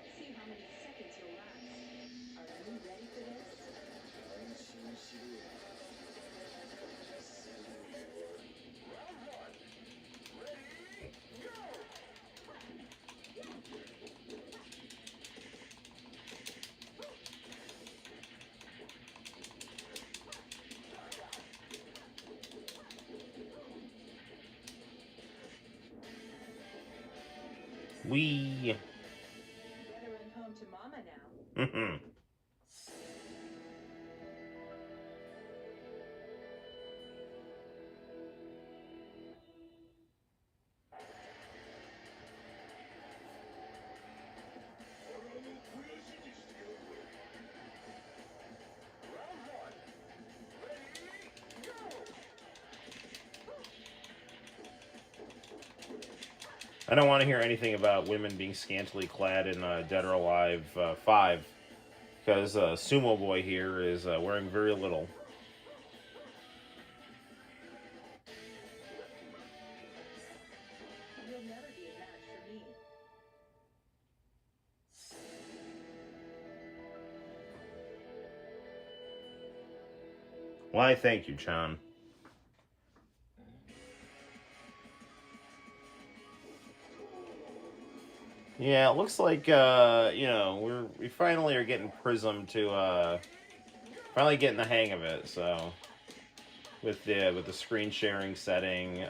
Let's see how many seconds you'll last. Are you ready for this? Wee. Better run home to Mama now. I don't want to hear anything about women being scantily clad in Dead or Alive 5, because Sumo Boy here is wearing very little. You'll never be a match for me. Why, thank you, Chan. Yeah, it looks like you know, we finally are getting Prism to finally getting the hang of it. So with the screen sharing setting,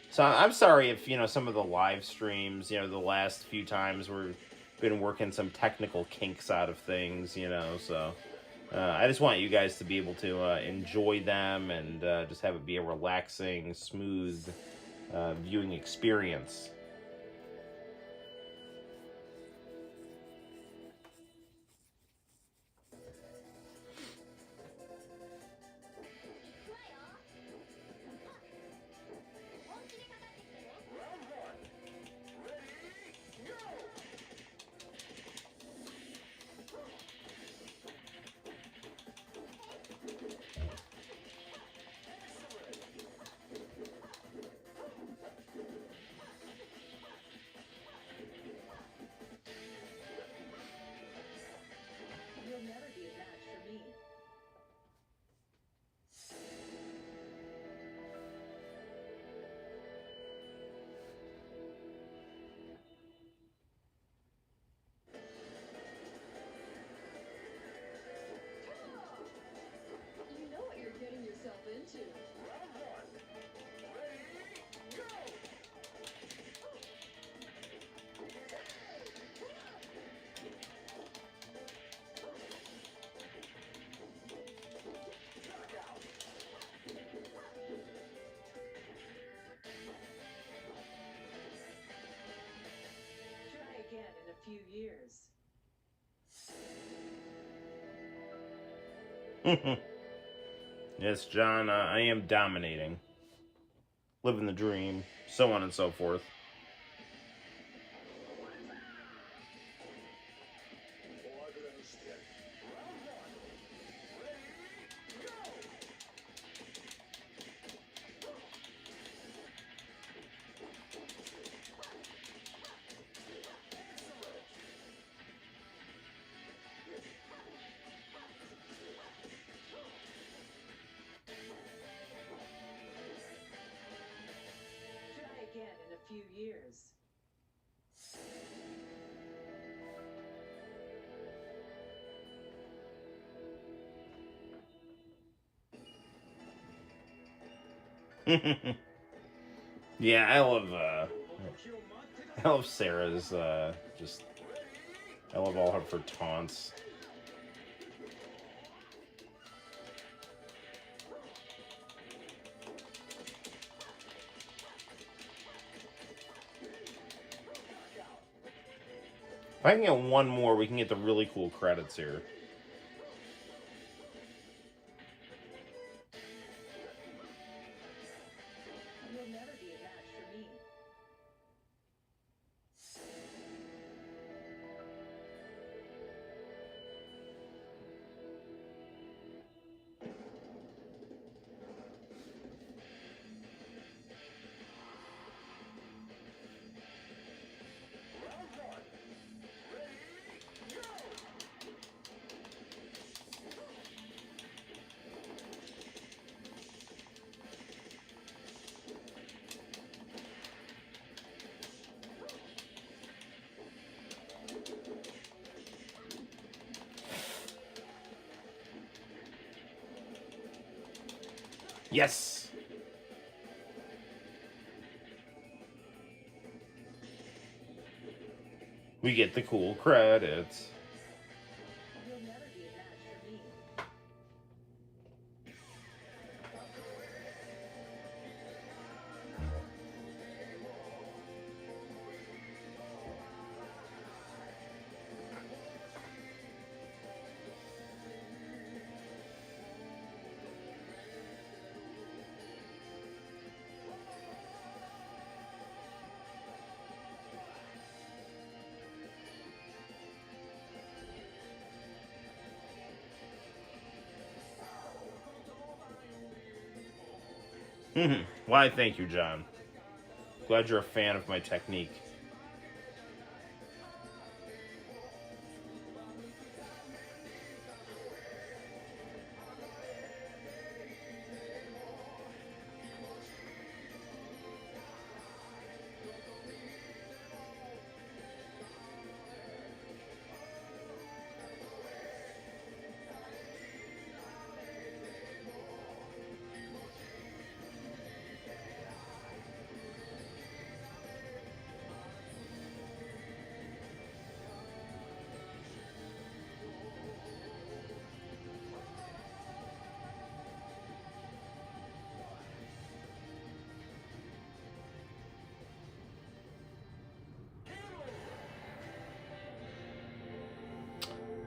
so I'm sorry if some of the live streams, the last few times we've been working some technical kinks out of things, So I just want you guys to be able to enjoy them and just have it be a relaxing, smooth viewing experience. You'll never be a match for me. You know what you're getting yourself into. Try again in a few years. Yes, John, I am dominating. Living the dream, so on and so forth. Try again in a few years. Yeah, I love Sarah's just I love all of her taunts. If I can get one more, we can get the really cool credits here. You'll never be a match for me. Yes! We get the cool credits. You'll never be a match for me. Why, thank you, John. Glad you're a fan of my technique.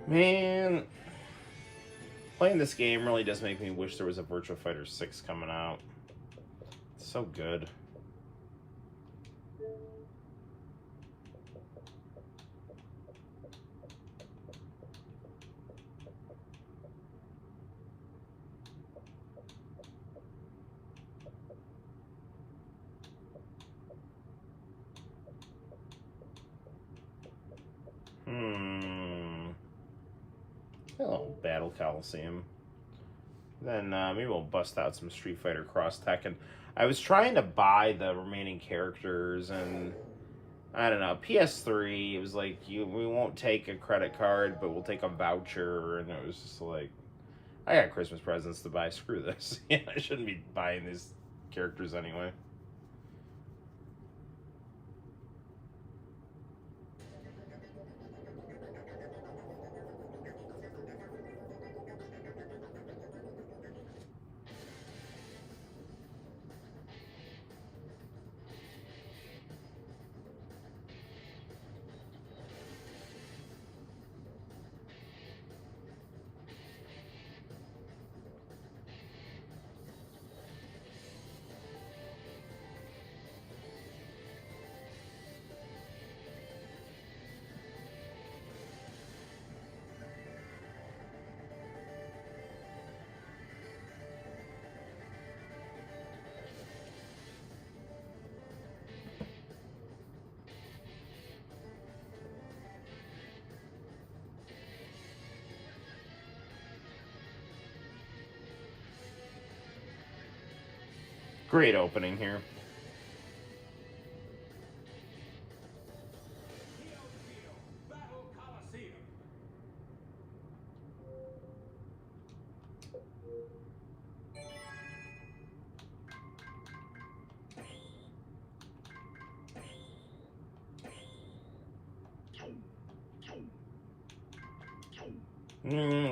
Man, playing this game really does make me wish there was a Virtua Fighter 6 coming out. It's so good. Hello, Battle Coliseum. Then maybe we'll bust out some Street Fighter Cross Tekken. I was trying to buy the remaining characters, and I don't know. PS3, it was like we won't take a credit card, but we'll take a voucher, and it was just like, I got Christmas presents to buy. Screw this. Yeah, I shouldn't be buying these characters anyway. Great opening here. Battle Coliseum.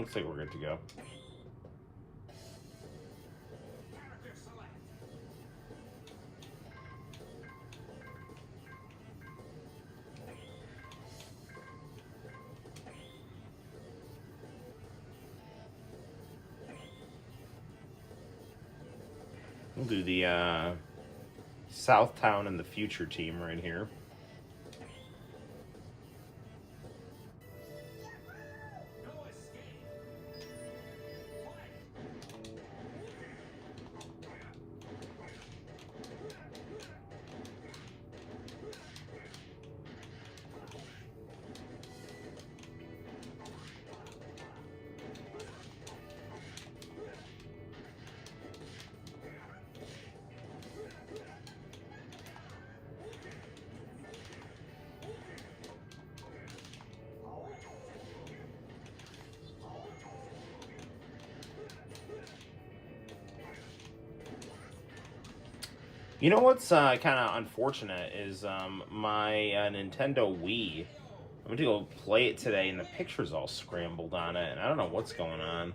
Looks like we're good to go. Character select. We'll do the Southtown and the Future team right here. No escape. You know what's kind of unfortunate is my Nintendo Wii. I'm going to go play it today, and the picture's all scrambled on it, and I don't know what's going on.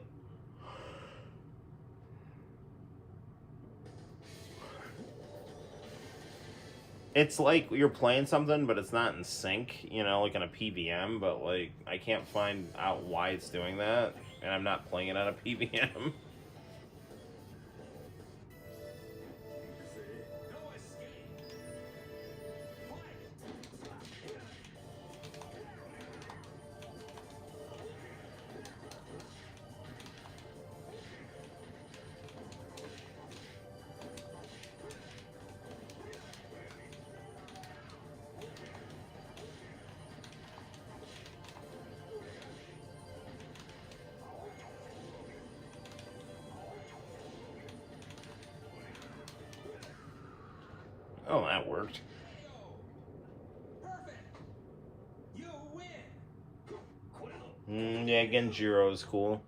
It's like you're playing something, but it's not in sync, you know, like on a PVM, but like I can't find out why it's doing that, and I'm not playing it on a PVM. No escape. Fight. Oh, that worked. Perfect. You win. Yeah, Genjiro is cool.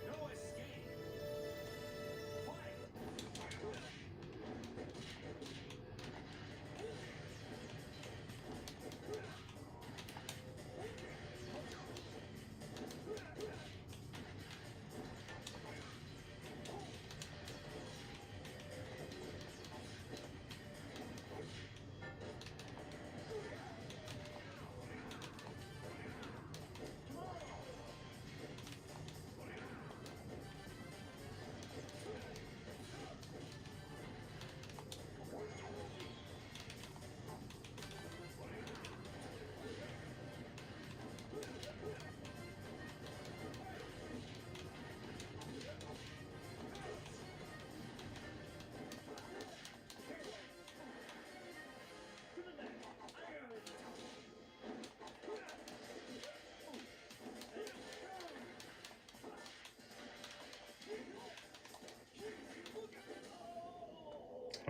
No escape. Fight.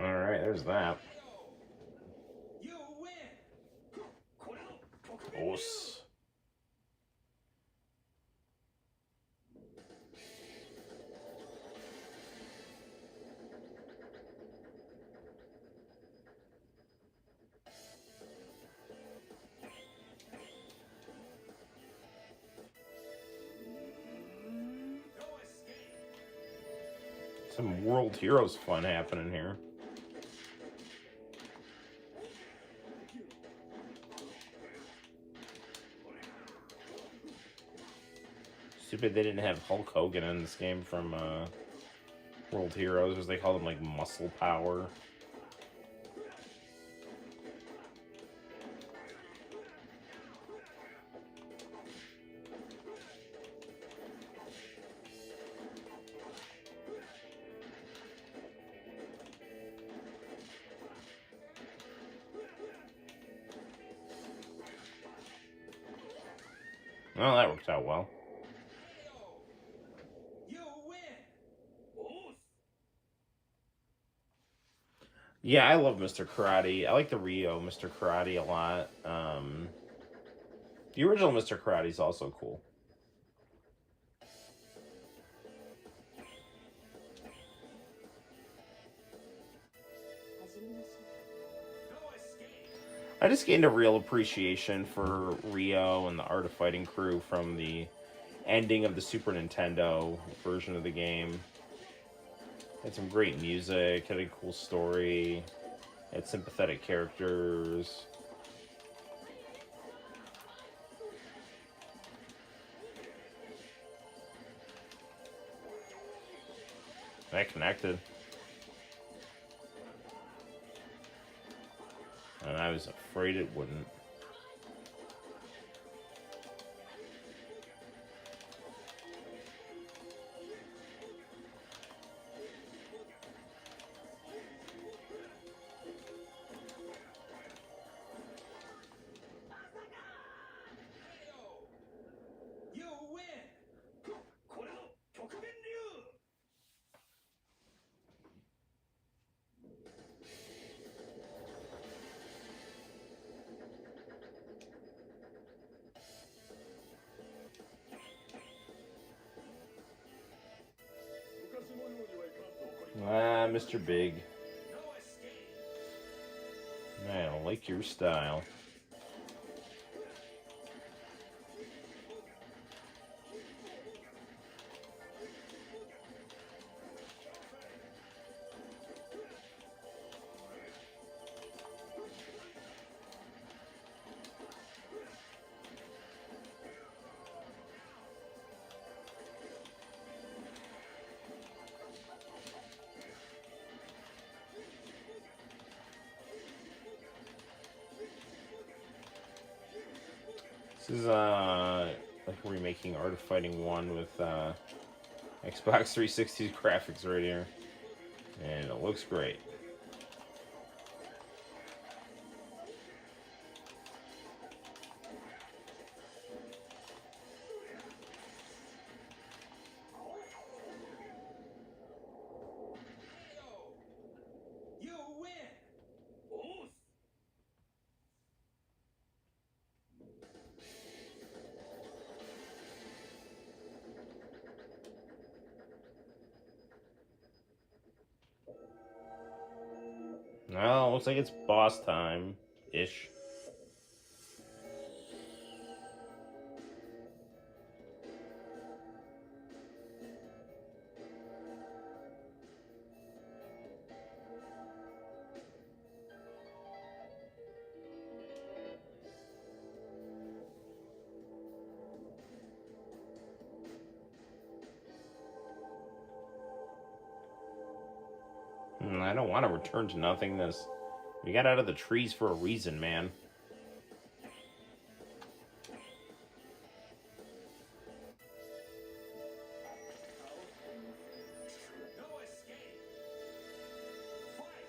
All right, there's that. You win. Os. No escape. Some World Heroes fun happening here. Stupid they didn't have Hulk Hogan in this game from World Heroes, as they call them, like Muscle Power. Well, that worked out well. You win. Yeah, I love Mr. Karate. I like the Rio Mr. Karate a lot. The original Mr. Karate is also cool. No escape. I just gained a real appreciation for Rio and the Art of Fighting crew from the ending of the Super Nintendo version of the game. Had some great music, had a cool story, had sympathetic characters. That connected. And I was afraid it wouldn't. You win. Ah, Mr. Big. No escape. I don't like your style. This is like remaking Art of Fighting 1 with Xbox 360's graphics right here. And it looks great. KO. You win. Oof. Well, looks like it's boss time-ish. I don't want to return to nothingness. We got out of the trees for a reason, man. No escape. Fight.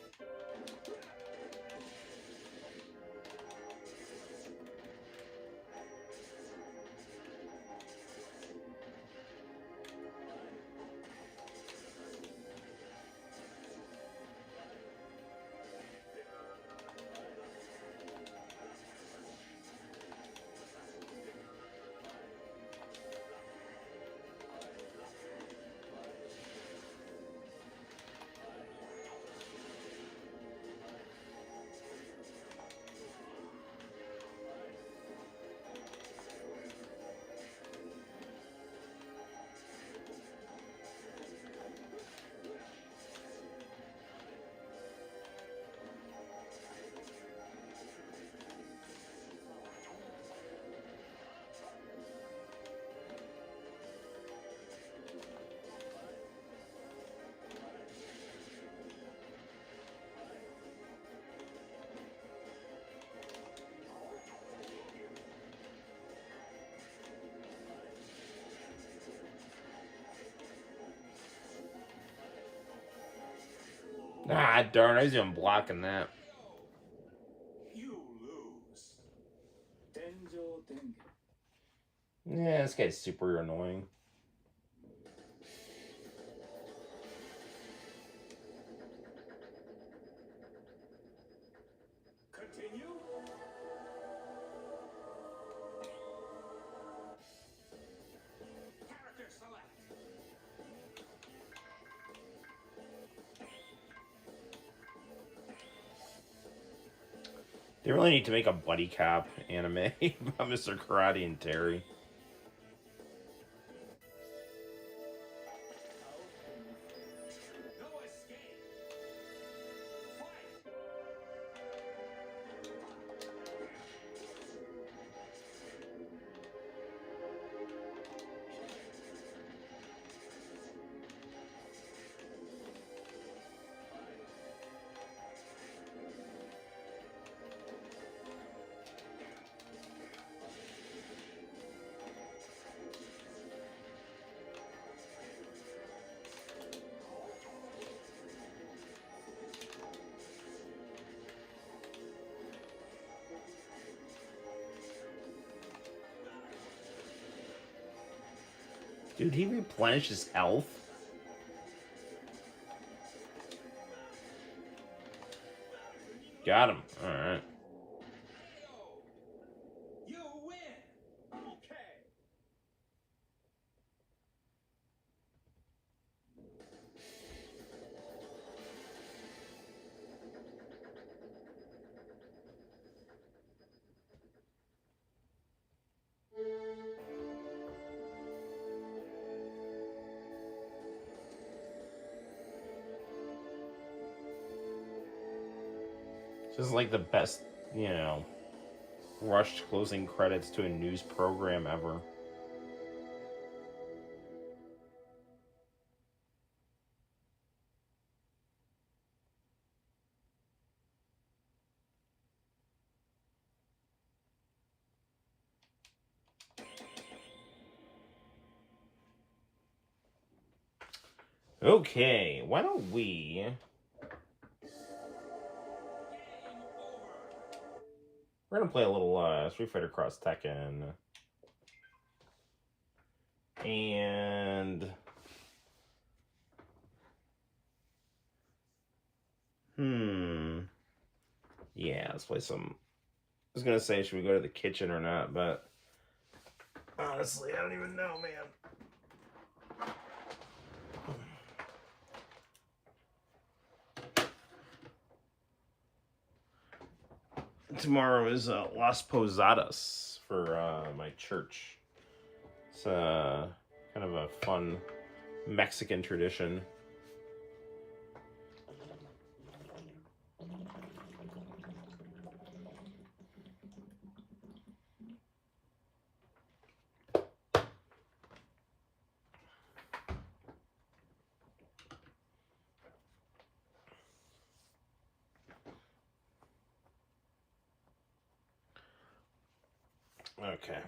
Ah, darn, I was even blocking that. You lose. Yeah, this guy's super annoying. Continue. Character select. They really need to make a buddy cop anime about Mr. Karate and Terry. No escape. Fight. Dude, he replenished his health? Got him. Alright. KO. You win. Okay. Just like the best, you know, rushed closing credits to a news program ever. Okay, why don't we... We're gonna play a little Street Fighter Cross Tekken. And... Yeah, let's play some... I was gonna say, should we go to the kitchen or not, but... Honestly, I don't even know, man. Tomorrow is Las Posadas for my church. It's kind of a fun Mexican tradition. Okay.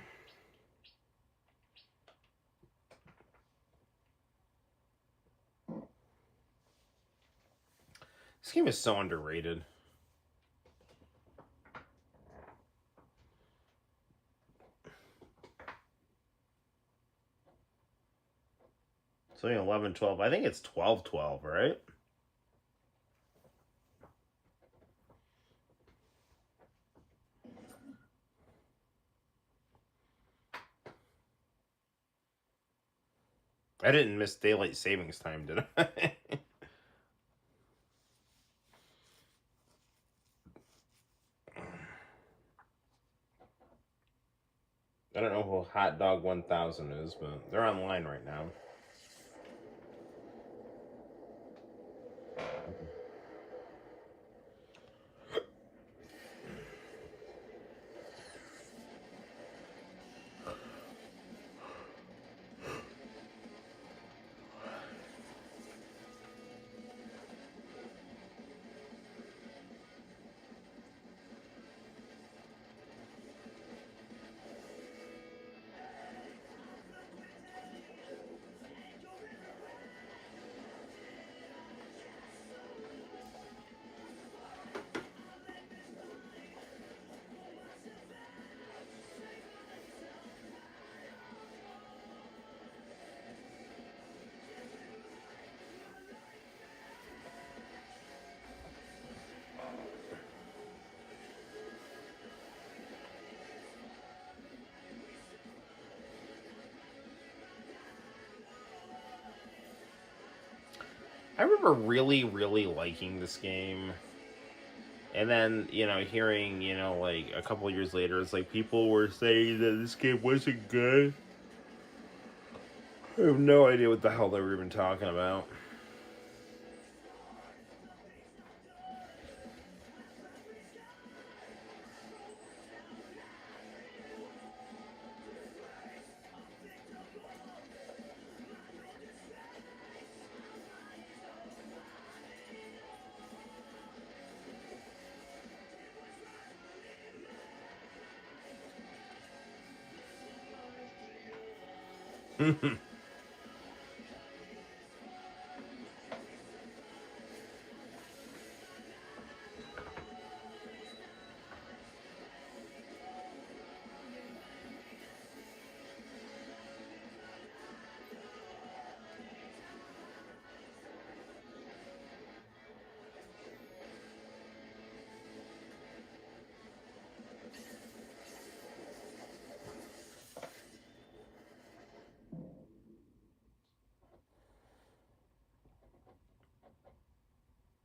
This game is so underrated. It's only 11-12. I think it's 12-12, right? I didn't miss daylight savings time, did I? I don't know who Hot Dog 1000 is, but they're online right now. I remember really, really liking this game. And then, you know, hearing, you know, like a couple years later, it's like people were saying that this game wasn't good. I have no idea what the hell they were even talking about.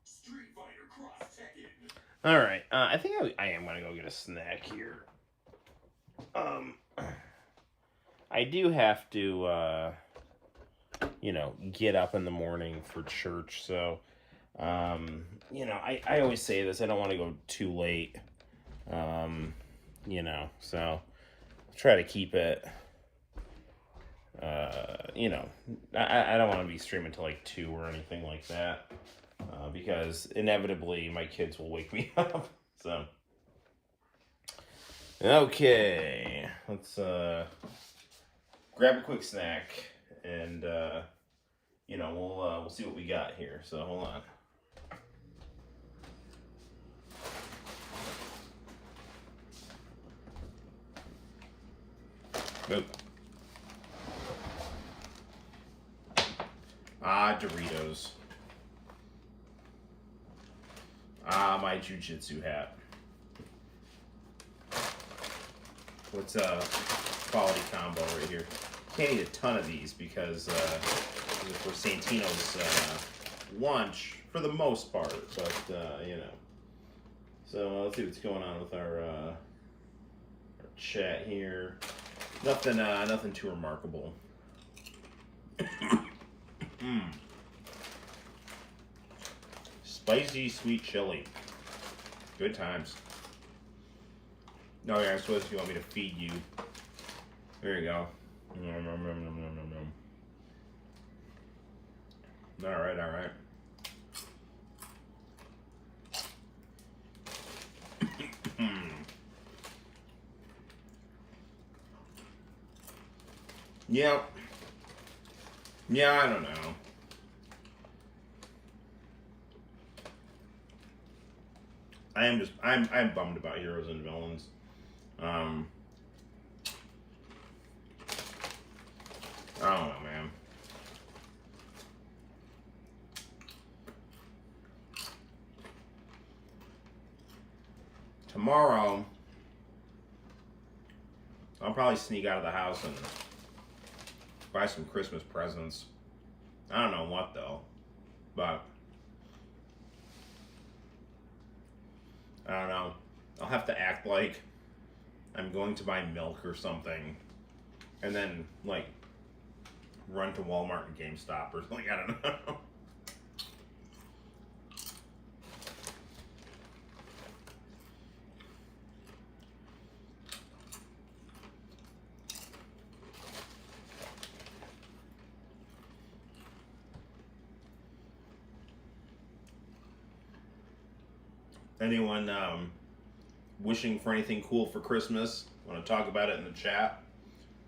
Street Fighter Cross Tekken. All right, I think I am gonna go get a snack here. I do have to, you know, get up in the morning for church, so You know, I always say this, I don't want to go too late. You know, so try to keep it, you know, I don't want to be streaming till like 2 or anything like that, because inevitably my kids will wake me up. So, okay, let's grab a quick snack and you know, we'll see what we got here. So hold on. Boop. Ah, Doritos. Ah, my jujitsu hat. What's a quality combo right here? Can't eat a ton of these because for Santino's lunch for the most part, but you know. So let's see what's going on with our chat here. Nothing too remarkable. Spicy sweet chili. Good times. Oh yeah, I suppose if you want me to feed you. There you go. Alright, alright. Yep. Yeah, I don't know. I'm bummed about Heroes and Villains. I don't know, man. Tomorrow, I'll probably sneak out of the house and buy some Christmas presents. I don't know what though, but I don't know. I'll have to act like I'm going to buy milk or something, and then like run to Walmart and GameStop or something. I don't know. Anyone wishing for anything cool for Christmas? Want to talk about it in the chat?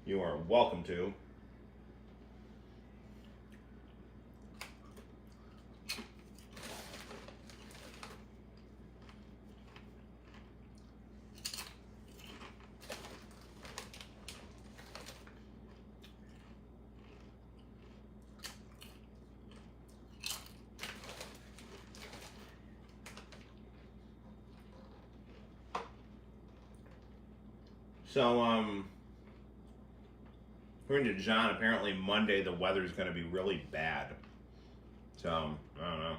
You are welcome to. So, according to John, apparently Monday the weather is going to be really bad. So, I don't know.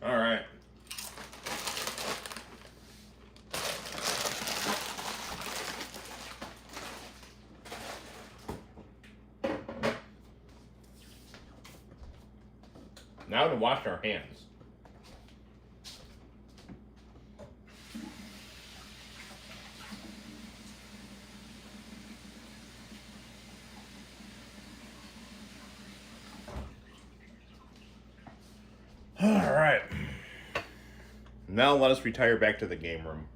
All right. Now to wash our hands. All right. Now let us retire back to the game room.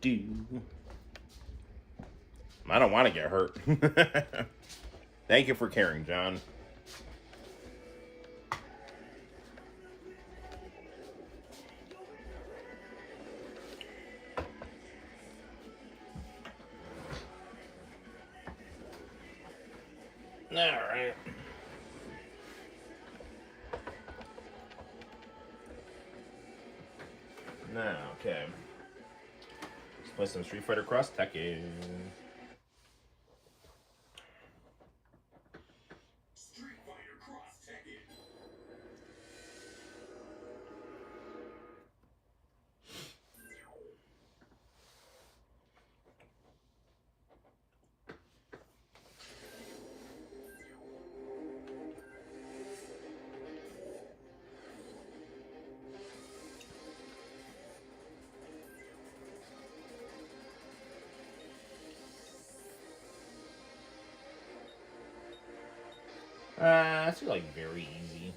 Do. I don't want to get hurt. Thank you for caring, John. All right. Now, okay. Let's play some Street Fighter Cross Tekken. Street Fighter Cross Tekken. That's like very easy.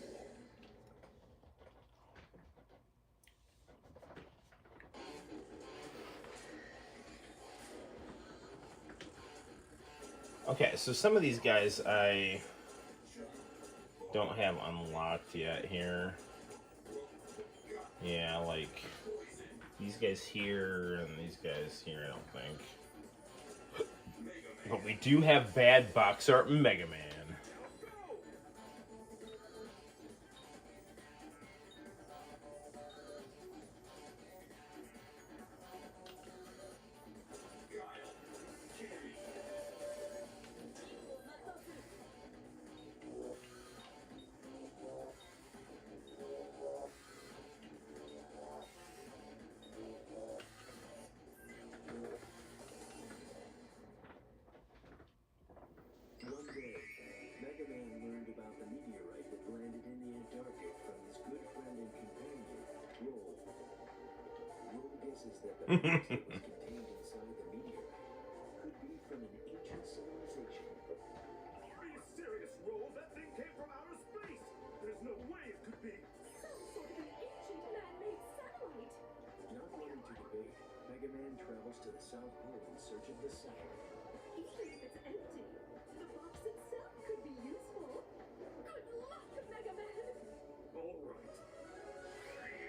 Okay, so some of these guys I don't have unlocked yet here. Yeah, like these guys here and these guys here, I don't think. But we do have Bad Box Art Mega Man. One day, Mega Man learned about the meteorite that landed in the Antarctic from his good friend and companion, Roll. Roll guesses that the box that was contained inside the meteorite could be from an ancient civilization. Are you serious, Roll? That thing came from outer space. There's no way it could be. Some sort of an ancient man-made satellite. Not wanting to debate, Mega Man travels to the South Pole in search of the satellite. Even if it's empty, the box itself could be useful. Good luck, Mega Man! All right.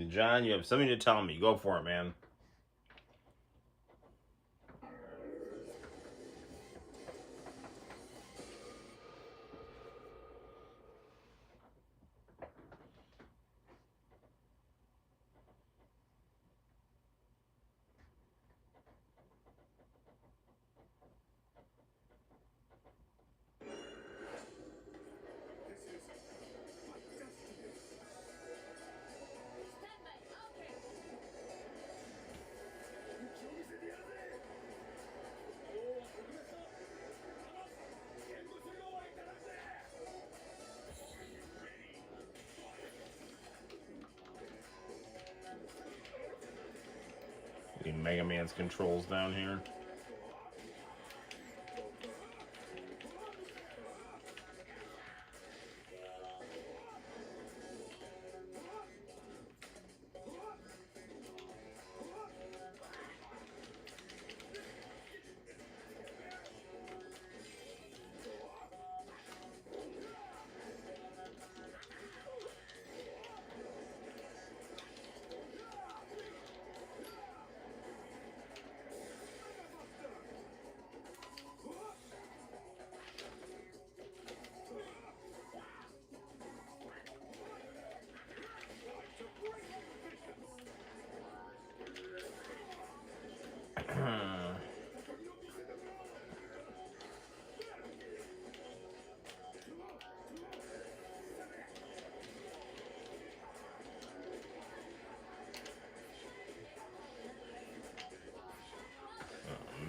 John, you have something to tell me. Go for it, man. This is my destiny. You chose it, yeah? Oh, The Mega Man's controls down here.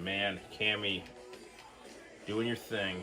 Man, Cammy, doing your thing.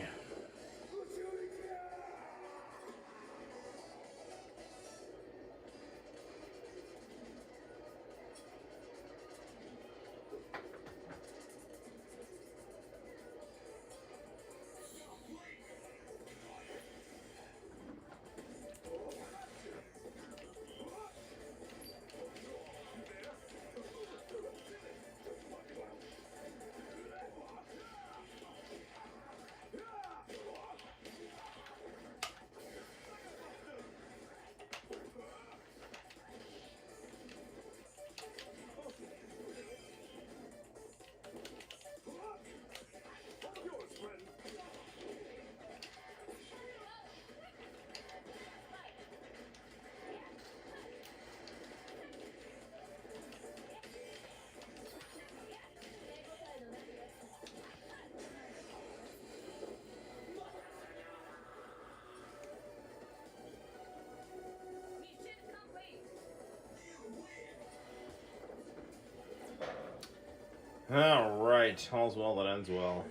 All right, all's well that ends well.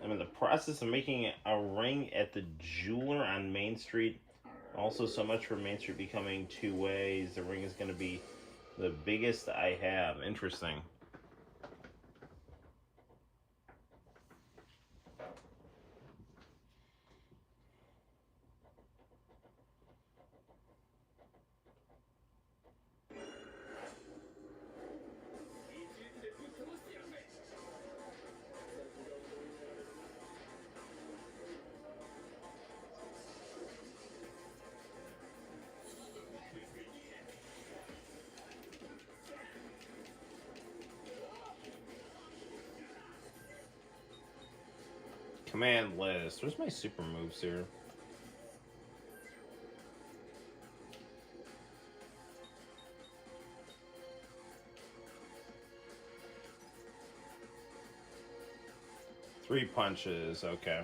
I'm in the process of making a ring at the jeweler on Main Street. Also, so much for Main Street becoming two ways. The ring is going to be the biggest I have. Interesting. Command list. Where's my super moves here? Three punches. Okay.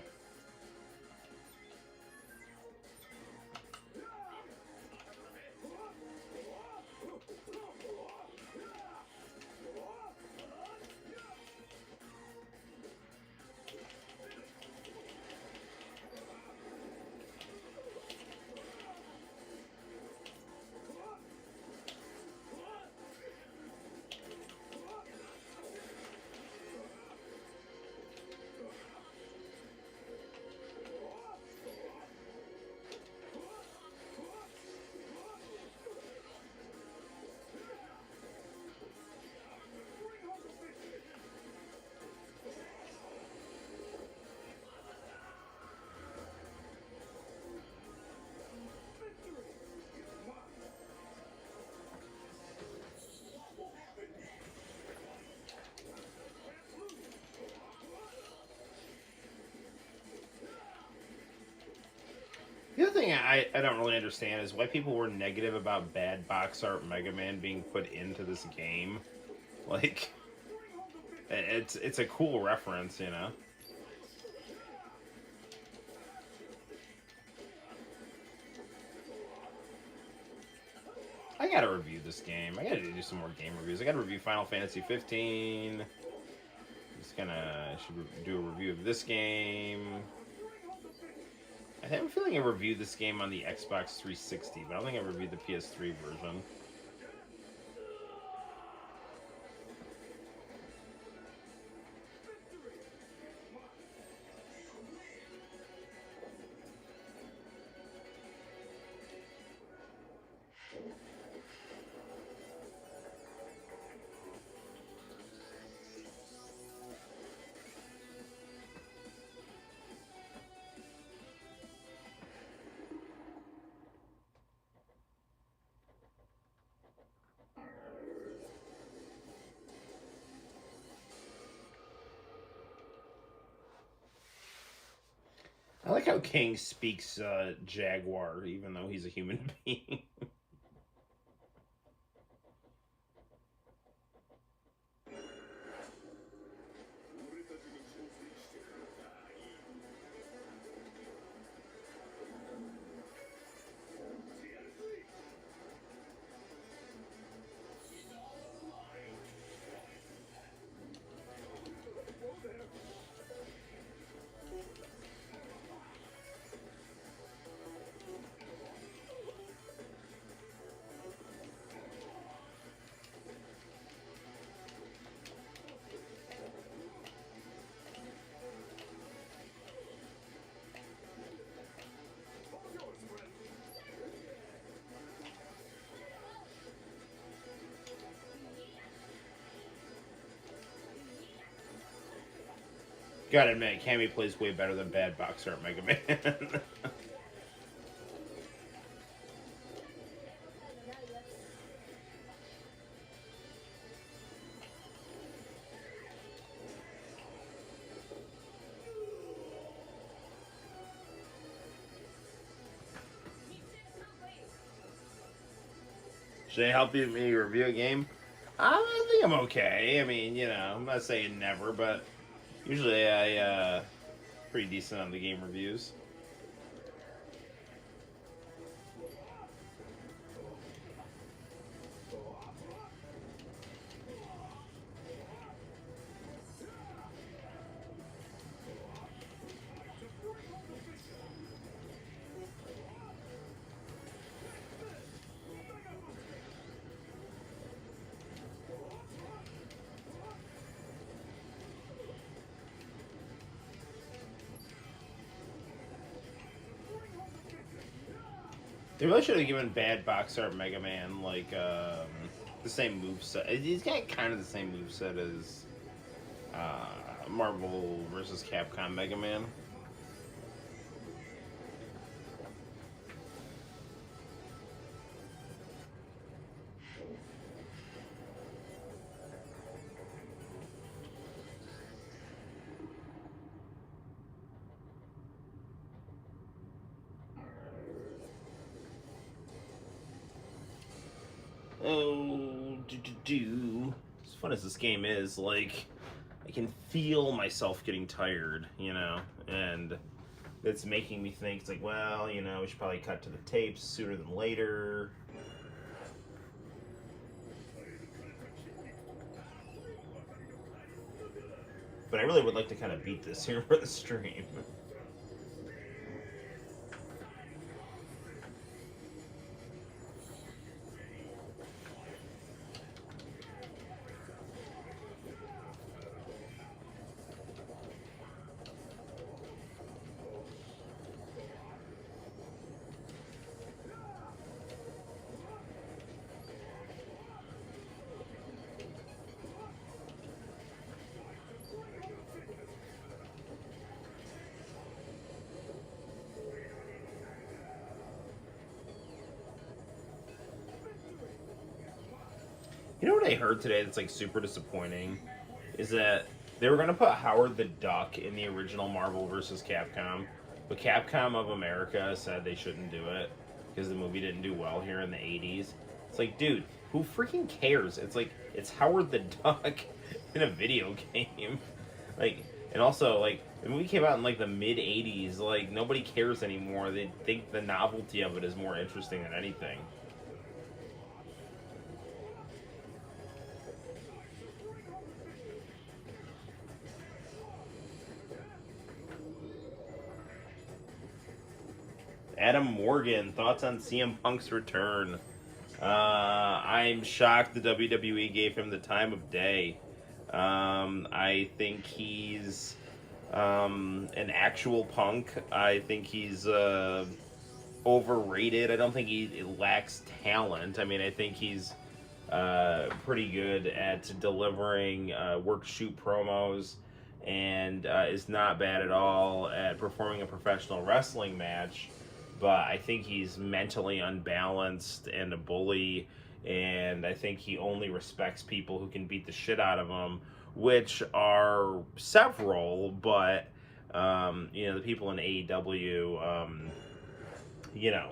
The other thing I don't really understand is why people were negative about bad box art Mega Man being put into this game. Like, it's a cool reference, you know? I gotta review this game. I gotta do some more game reviews. I gotta review Final Fantasy 15. I should do a review of this game. I have a feeling I reviewed this game on the Xbox 360, but I don't think I reviewed the PS3 version. I like how King speaks Jaguar, even though he's a human being. Gotta admit, Cammy plays way better than bad box art Mega Man. Should I help me review a game? I think I'm okay. I mean, you know, I'm not saying never, but usually I pretty decent on the game reviews. They really should have given Bad Box Art Mega Man like the same moveset. He's got kind of the same moveset as Marvel vs. Capcom Mega Man. Oh, as fun as this game is, like, I can feel myself getting tired, you know, and it's making me think, it's like, well, you know, we should probably cut to the tapes sooner than later. But I really would like to kind of beat this here for the stream. You know what I heard today that's like super disappointing? Is that they were gonna put Howard the Duck in the original Marvel vs. Capcom, but Capcom of America said they shouldn't do it because the movie didn't do well here in the 80s. It's like, dude, who freaking cares? It's like, it's Howard the Duck in a video game. Like, and also, like, the movie came out in like the mid 80s. Like, nobody cares anymore. They think the novelty of it is more interesting than anything. Adam Morgan, thoughts on CM Punk's return? I'm shocked the WWE gave him the time of day. I think he's an actual Punk. I think he's overrated. I don't think he lacks talent. I mean, I think he's pretty good at delivering work-shoot promos and is not bad at all at performing a professional wrestling match. But I think he's mentally unbalanced and a bully, and I think he only respects people who can beat the shit out of him, which are several, but, you know, the people in AEW, you know,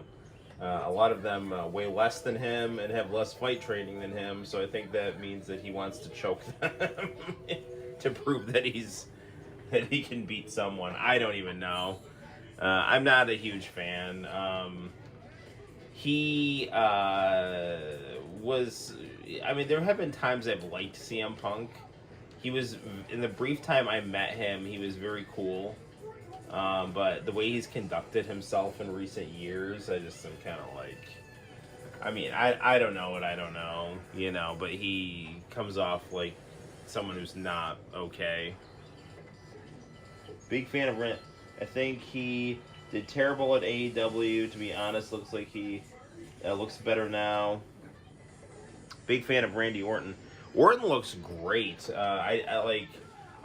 a lot of them weigh less than him and have less fight training than him, so I think that means that he wants to choke them to prove that he can beat someone. I don't even know. I'm not a huge fan. He was... I mean, there have been times I've liked CM Punk. He was... In the brief time I met him, he was very cool. But the way he's conducted himself in recent years, I just am kind of like... I mean, I don't know what I don't know, you know, but he comes off like someone who's not okay. Big fan of Rent. I think he did terrible at AEW. To be honest, looks like he looks better now. Big fan of Randy Orton. Orton looks great.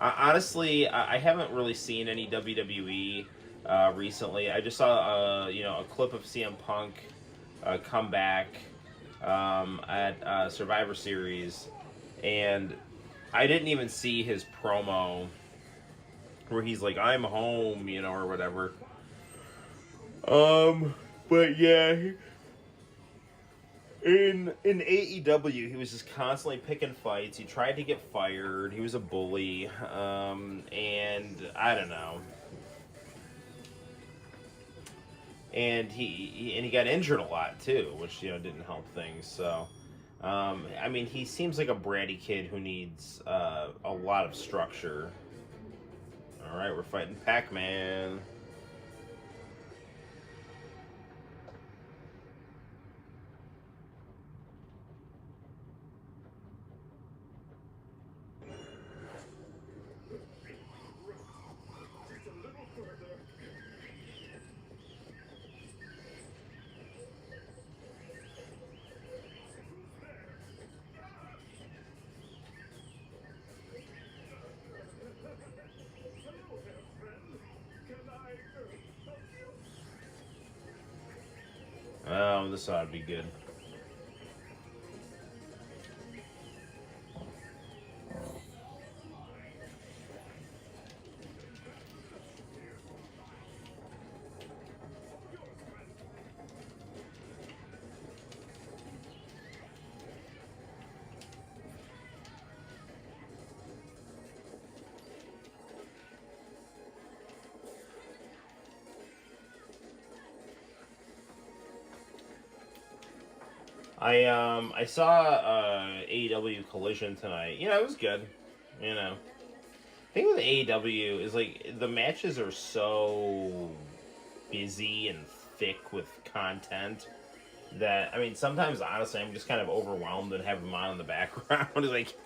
Honestly, I haven't really seen any WWE recently. I just saw a clip of CM Punk come back at Survivor Series, and I didn't even see his promo where he's like, I'm home, you know, or whatever. But yeah, in AEW, he was just constantly picking fights. He tried to get fired. He was a bully. And I don't know. and he got injured a lot too, which didn't help things. So, I mean, he seems like a bratty kid who needs a lot of structure. All right, we're fighting Pac-Man. Just a little further. Hello there, friend. Can I help you? Oh, this ought to be good. I saw AEW Collision tonight. It was good. The thing with AEW is like the matches are so busy and thick with content that I mean sometimes honestly I'm just kind of overwhelmed and have them on in the background. It's like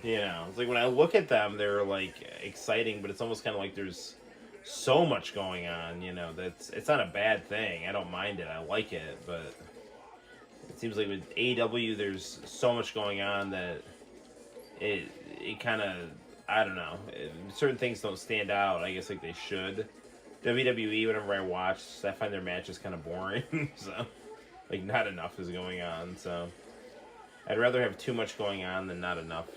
it's like when I look at them they're like exciting, but it's almost kind of like there's so much going on. It's not a bad thing. I don't mind it. I like it, but it seems like with AEW, there's so much going on that it kind of, I don't know, certain things don't stand out, I guess, like they should. WWE, whenever I watch, I find their matches kind of boring. So, like, not enough is going on. So, I'd rather have too much going on than not enough.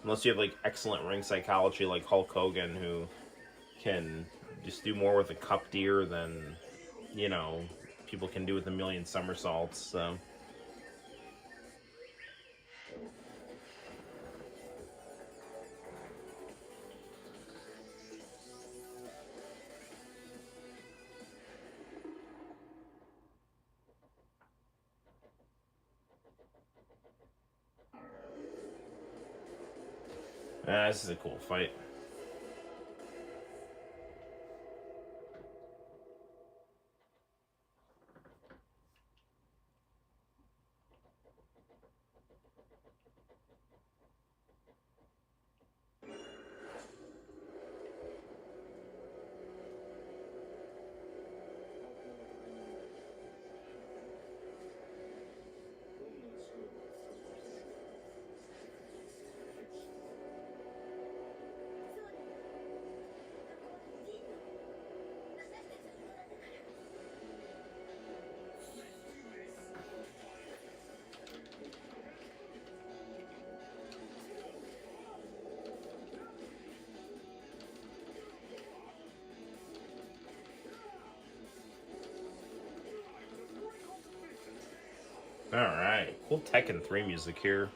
Unless you have, like, excellent ring psychology like Hulk Hogan, who can just do more with a cup deer than, people can do with a million somersaults. So. This is a cool fight. Alright, cool Tekken 3 music here.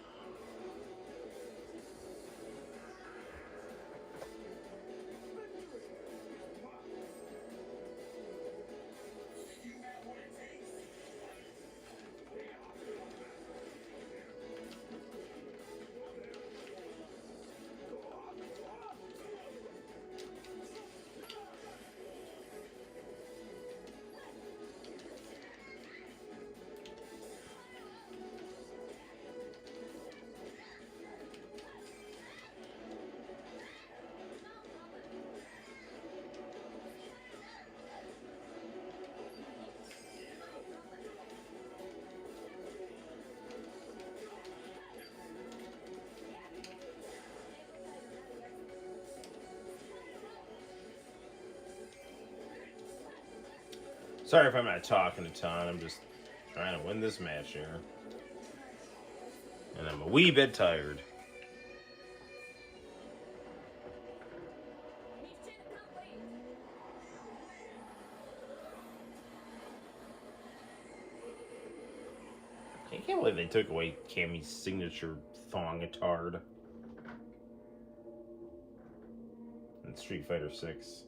Sorry if I'm not talking a ton, I'm just trying to win this match here. And I'm a wee bit tired. I can't believe they took away Cammy's signature thong-a-tard in Street Fighter 6.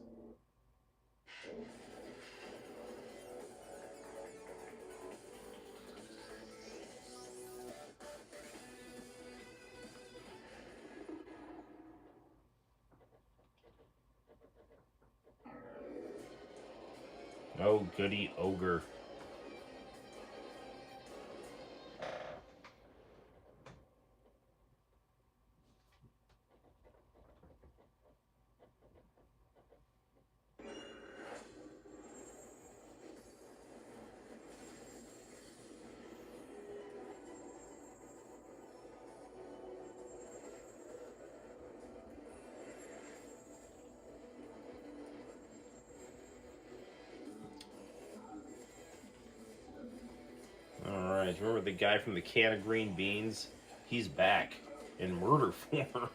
Oh, goody ogre. Alright, remember the guy from the can of green beans? He's back in murder form.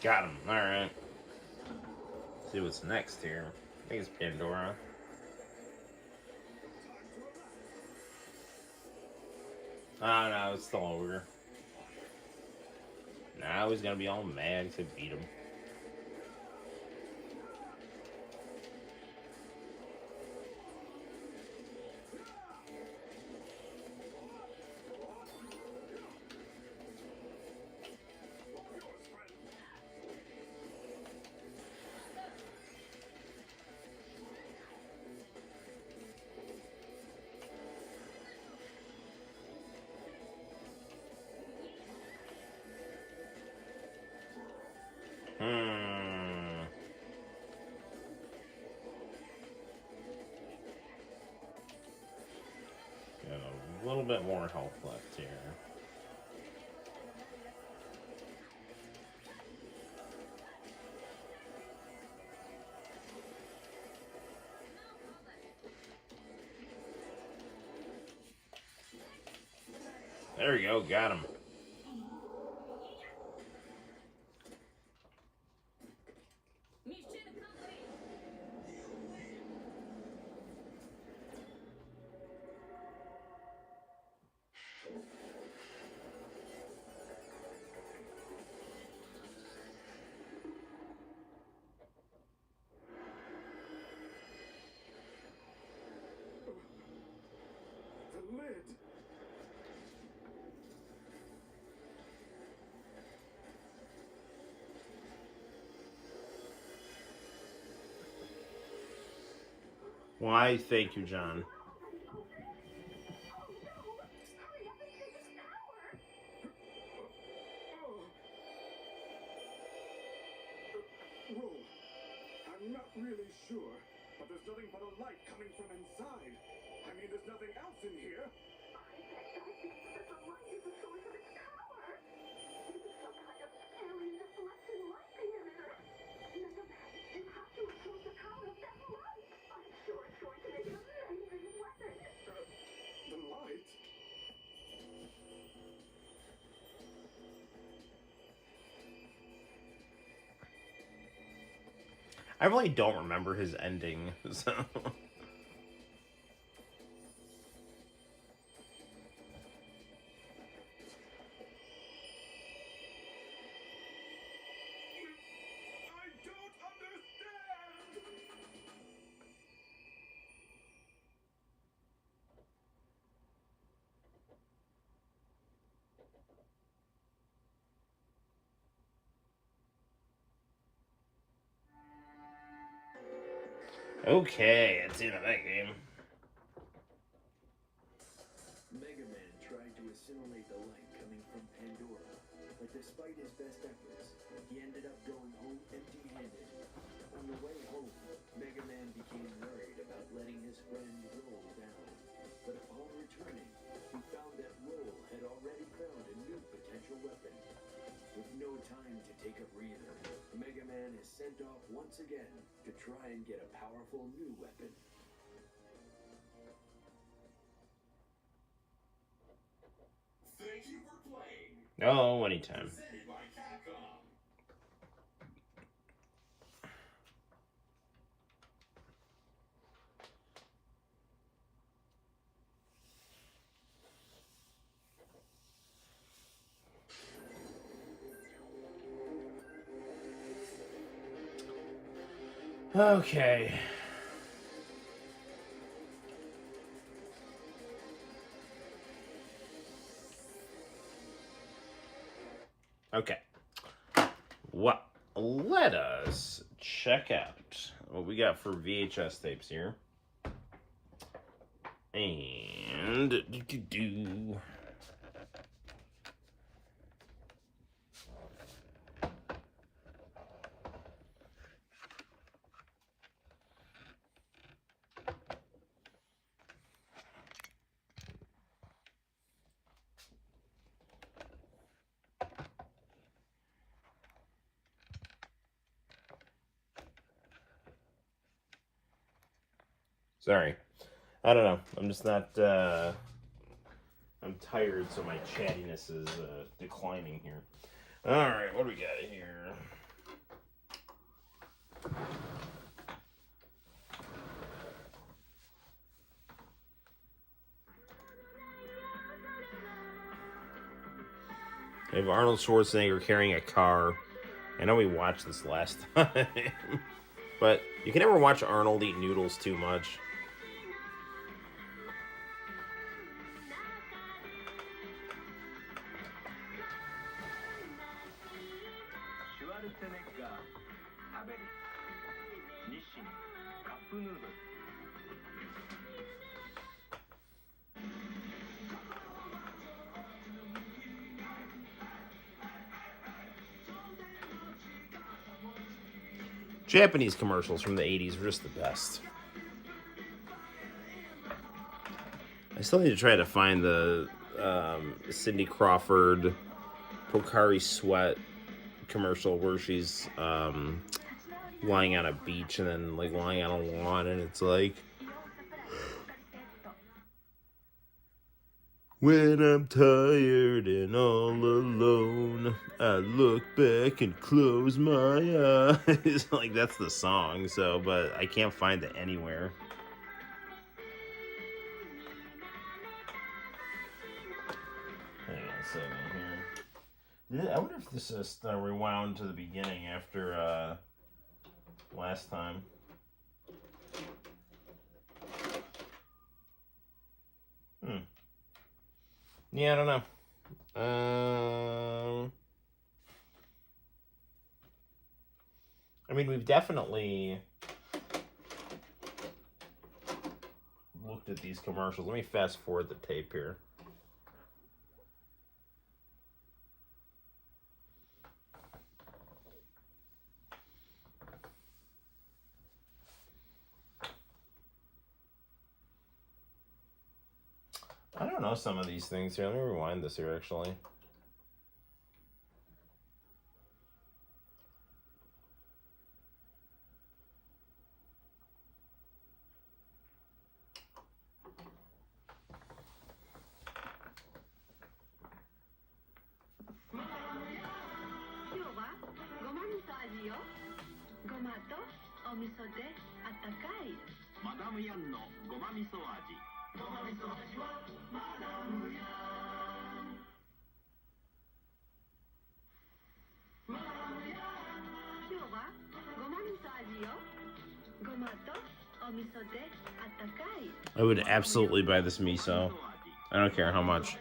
Got him. Alright. See what's next here. I think it's Pandora. Oh no, it's still over. Now he's gonna be all mad to beat him. Got a little bit more health left here. There we go, got him. The lid. Why, thank you, John. Roll. I'm not really sure, but there's nothing but a light coming from inside. I mean, there's nothing else in here. The light? I really don't remember his ending, so... I don't understand! Okay, that's the end of that game. Mega Man tried to assimilate the light coming from Pandora, but despite his best efforts, he ended up going home empty-handed. On the way home, Mega Man became worried about letting his friend Roll down. But upon returning, he found that Roll had already found a new potential weapon. With no time to take a breather, Mega Man is sent off once again to try and get a powerful new weapon. Oh, anytime. Okay. Okay. Well, let us check out what we got for VHS tapes here. And do. Sorry. I don't know. I'm just not, I'm tired, so my chattiness is declining here. Alright, what do we got here? I have Arnold Schwarzenegger carrying a car. I know we watched this last time. But you can never watch Arnold eat noodles too much. Japanese commercials from the 80s were just the best. I still need to try to find the Cindy Crawford Pocari Sweat commercial where she's lying on a beach and then like lying on a lawn and it's like, when I'm tired and all alone, I look back and close my eyes. Like, that's the song, so, but I can't find it anywhere. Hang on a second here. I wonder if this is rewound to the beginning after last time. Yeah, I don't know. I mean, we've definitely looked at these commercials. Let me fast forward the tape here. I don't know some of these things here. Let me rewind this here, actually. I would absolutely buy this miso. I don't care how much.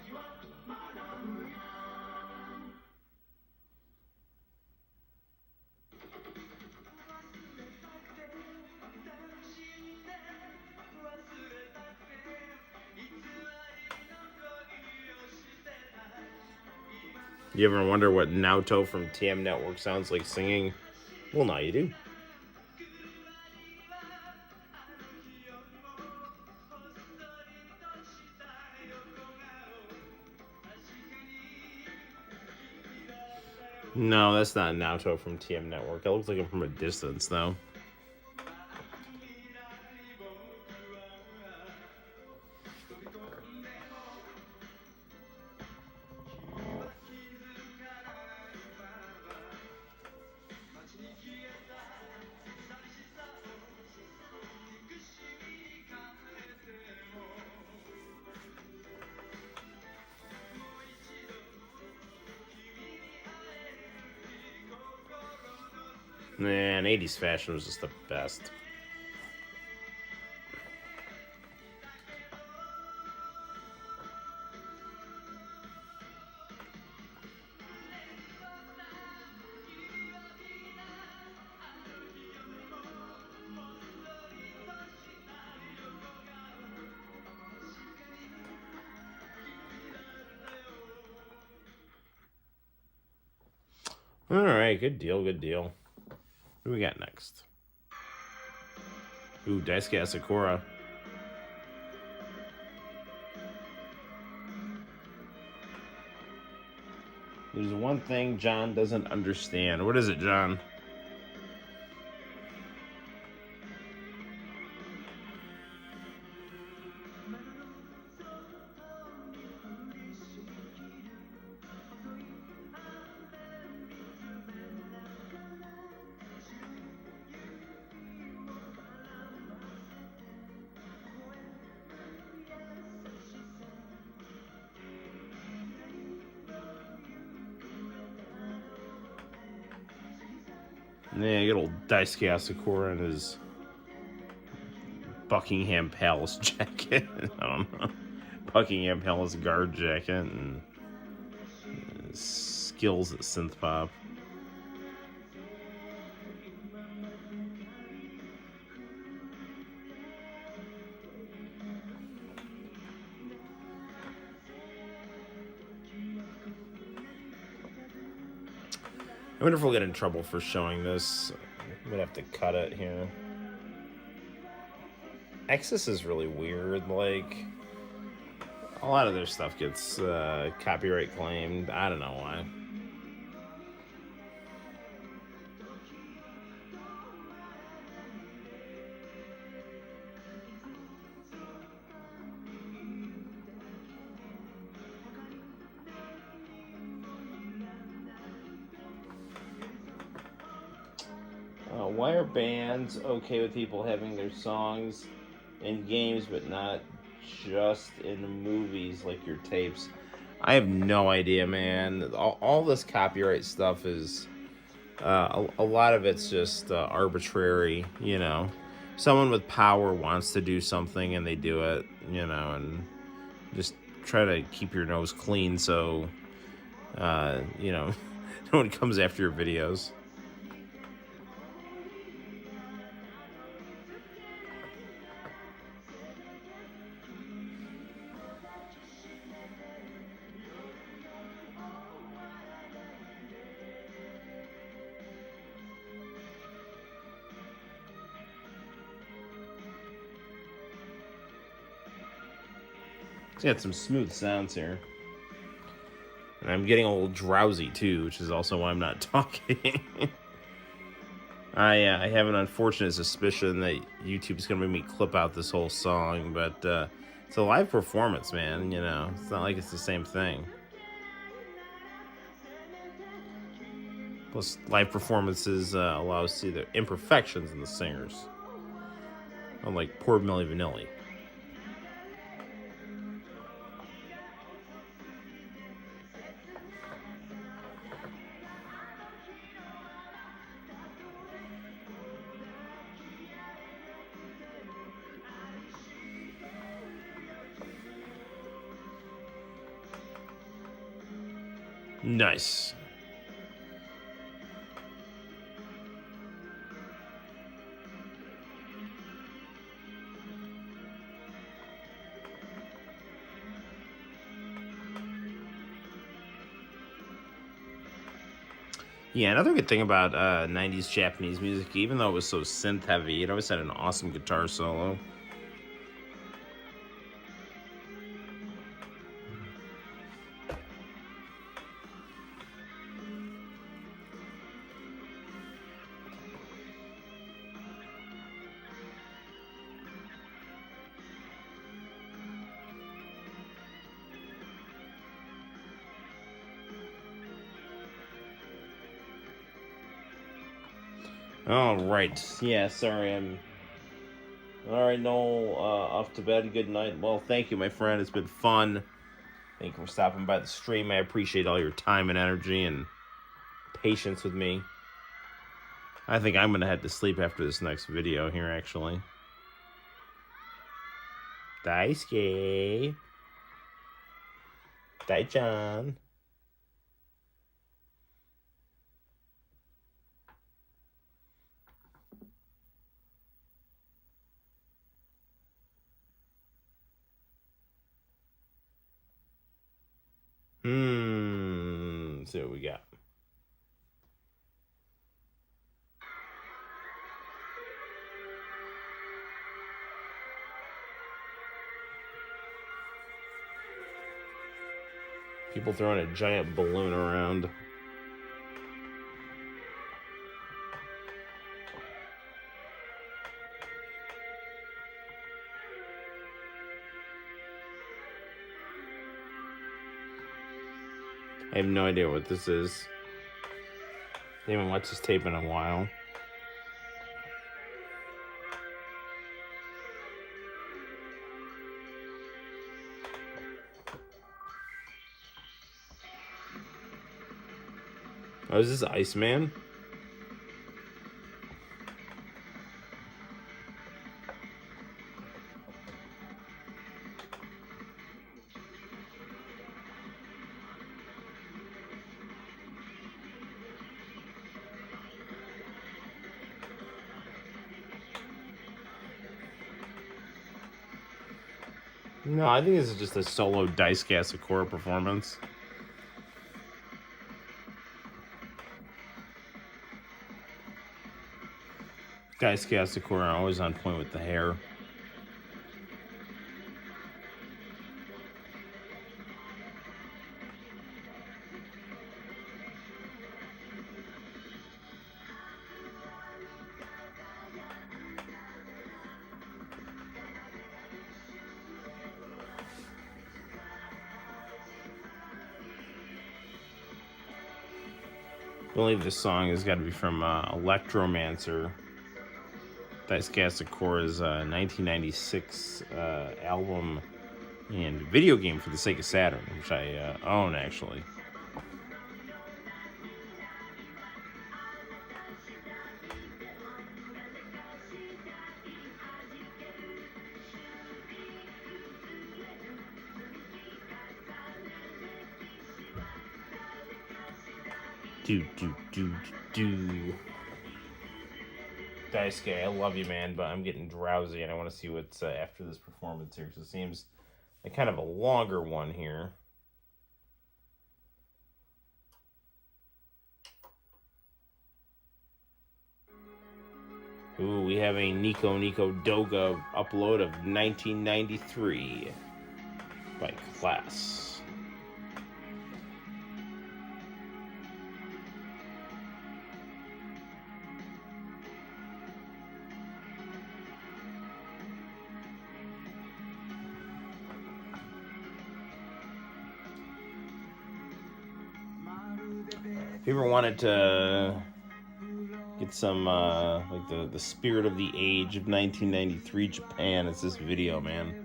You ever wonder what Naoto from TM Network sounds like singing? Well, now you do. No, that's not Naoto from TM Network. It looks like him from a distance, though. Man, 80s fashion was just the best. All right, good deal, good deal. Who we got next? Ooh, Daisuke Asakura. There's one thing John doesn't understand. What is it, John? Yeah, good old Daisuke Asakura in his Buckingham Palace jacket. I don't know. Buckingham Palace guard jacket and his skills at synth pop. I wonder if we'll get in trouble for showing this. I'm gonna have to cut it here. Exodus is really weird. Like, a lot of their stuff gets copyright claimed. I don't know why. Why are bands okay with people having their songs in games but not just in movies like your tapes? I have no idea, man. All this copyright stuff is a lot of it's just arbitrary, you know. Someone with power wants to do something and they do it, you know, and just try to keep your nose clean so you know, no one comes after your videos. It's got some smooth sounds here. And I'm getting a little drowsy too, which is also why I'm not talking. I have an unfortunate suspicion that YouTube's gonna make me clip out this whole song, but it's a live performance, man. You know, it's not like it's the same thing. Plus, live performances allow us to see the imperfections in the singers, unlike poor Milli Vanilli. Nice. Yeah, another good thing about 90s Japanese music, even though it was so synth heavy, it always had an awesome guitar solo. All right. Yeah, sorry. All right, Noel, off to bed. Good night. Well, thank you, my friend. It's been fun. Thank you for stopping by the stream. I appreciate all your time and energy and patience with me. I think I'm gonna head to sleep after this next video here, actually. Daisuke. Dai-chan. Let's see what we got. People throwing a giant balloon around. I have no idea what this is. I haven't watched this tape in a while. Oh, is this Iceman? No, I think this is just a solo Daisuke Sakura performance. Daisuke Sakura always on point with the hair. I believe this song has got to be from Electromancer. Daisuke Sakura's 1996 album and video game for the Sega Saturn, which I own actually. Do. Daisuke, I love you, man, but I'm getting drowsy and I want to see what's after this performance here. So it seems like kind of a longer one here. Ooh, we have a Nico Doga upload of 1993 by Class. If you ever wanted to get some like the spirit of the age of 1993 Japan, it's this video, man.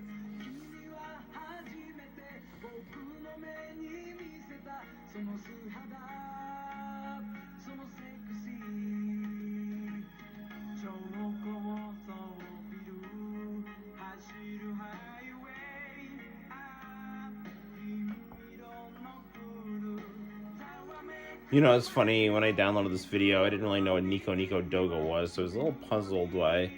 You know, it's funny, when I downloaded this video, I didn't really know what Nico Doga was, so I was a little puzzled why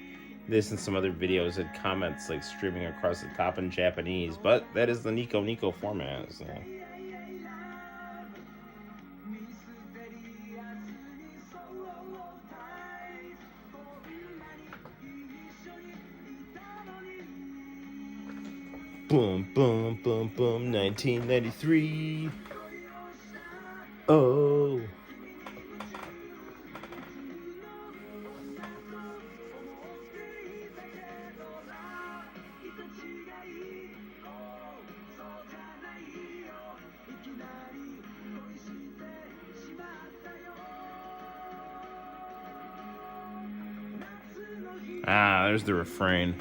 this and some other videos had comments like streaming across the top in Japanese, but that is the Nico format, so. Boom, 1993. Oh. Ah, there's the refrain.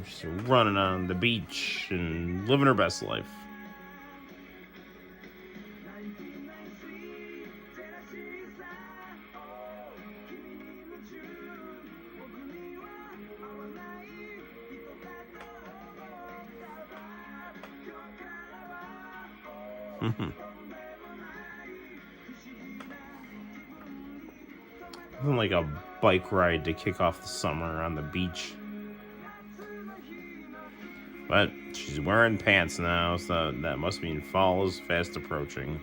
Just running on the beach and living her best life. Something like a bike ride to kick off the summer on the beach. But she's wearing pants now, so that must mean fall is fast approaching.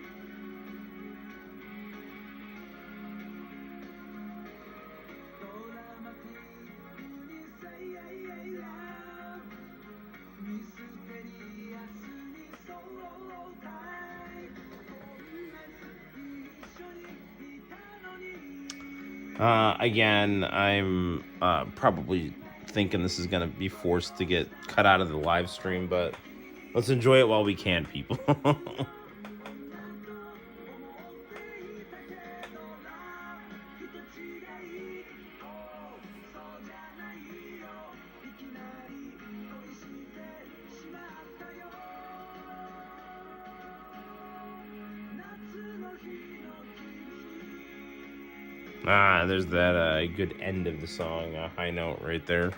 Again, I'm probably thinking this is going to be forced to get cut out of the live stream, but let's enjoy it while we can, people. There's that good end of the song, high note right there.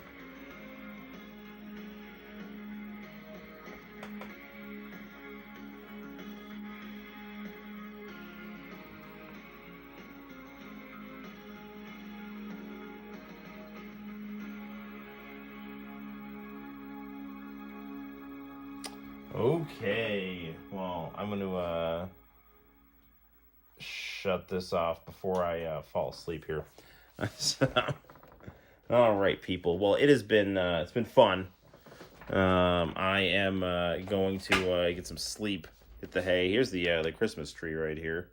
Okay, well, I'm going to shut this off before I fall asleep here. So, all right, people. Well, it has been it's been fun. I am going to get some sleep, hit the hay. Here's the Christmas tree right here,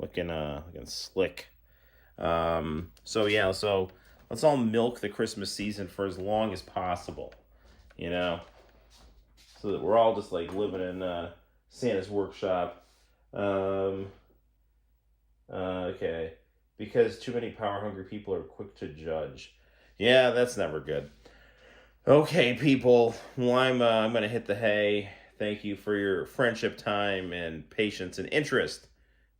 looking slick. So yeah, so let's all milk the Christmas season for as long as possible, you know, so that we're all just like living in Santa's workshop. Okay, because too many power-hungry people are quick to judge. Yeah, that's never good. Okay, people. Well, I'm gonna hit the hay. Thank you for your friendship, time, and patience and interest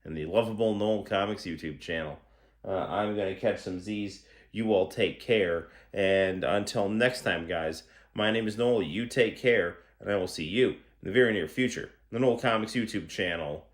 in the lovable Noel ComiX YouTube channel. I'm gonna catch some Z's. You all take care, and until next time, guys. My name is Noel. You take care, and I will see you in the very near future. The Noel ComiX YouTube channel.